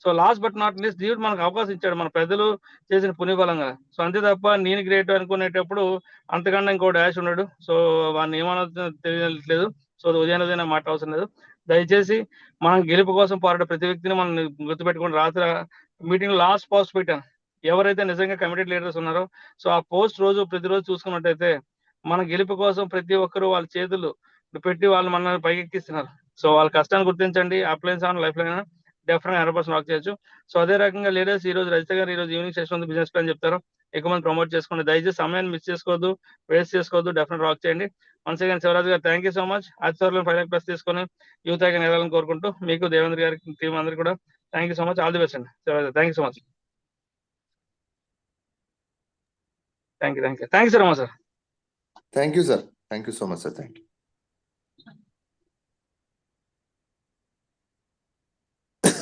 So last but not least దేవుడు మనకు అవకాశం ఇచ్చాడు, మన పెద్దలు చేసిన పుణ్యబలంగా. సో అంతే తప్ప నేను గ్రేట్ అనుకునేటప్పుడు అంతకన్నా ఇంకో డాష్ ఉన్నాడు. సో వాడిని ఏమన్నా తెలియట్లేదు. సో ఉదయం మాట అవసరం లేదు. దయచేసి మనం గెలుపు కోసం పోరాడే ప్రతి వ్యక్తిని మనం గుర్తుపెట్టుకుని, రాత్రి మీటింగ్ లాస్ట్ పోస్ట్ పెట్టాను. ఎవరైతే నిజంగా కమిటెడ్ లీడర్స్ ఉన్నారో సో ఆ పోస్ట్ ప్రతిరోజు చూసుకున్నట్టయితే మన గెలుపు కోసం ప్రతి ఒక్కరు వాళ్ళ చేతులు పెట్టి వాళ్ళు మనల్ని పైకెక్కిస్తున్నారు. సో వాళ్ళ కష్టాన్ని గుర్తించండి. Uplines on life line definite 100% walk చేయొచ్చు. సో అదే రకంగా లీడర్స్ ఈ రోజు రజిత గారు ఈ రోజు ఈవినింగ్ సెషన్ ఉంది, బిజినెస్ ప్లాన్ చెప్తారు. ఎక్కువ మంది ప్రమోట్ చేసుకోండి. దయచేసి సమయాన్ని మిస్ చేసుకోవద్దు, వేస్ట్ చేసుకోవద్దు. డెఫినెట్ వాక్ చేయండి. వన్స్ అగైన్ శివరాజ్ గారు థ్యాంక్ యూ సో మచ్. అది త్వరలో 5 lakh+ తీసుకొని యూత్ ఐకాన్ ఎదగాలని కోరుకుంటూ మీకు దేవేంద్ర గారికి టీం అందరికీ కూడా thank you so much, all the best అండి. Shivaraj thank you so much. Thank you sir. Thank you sir. Thank you so much sir. Thank you.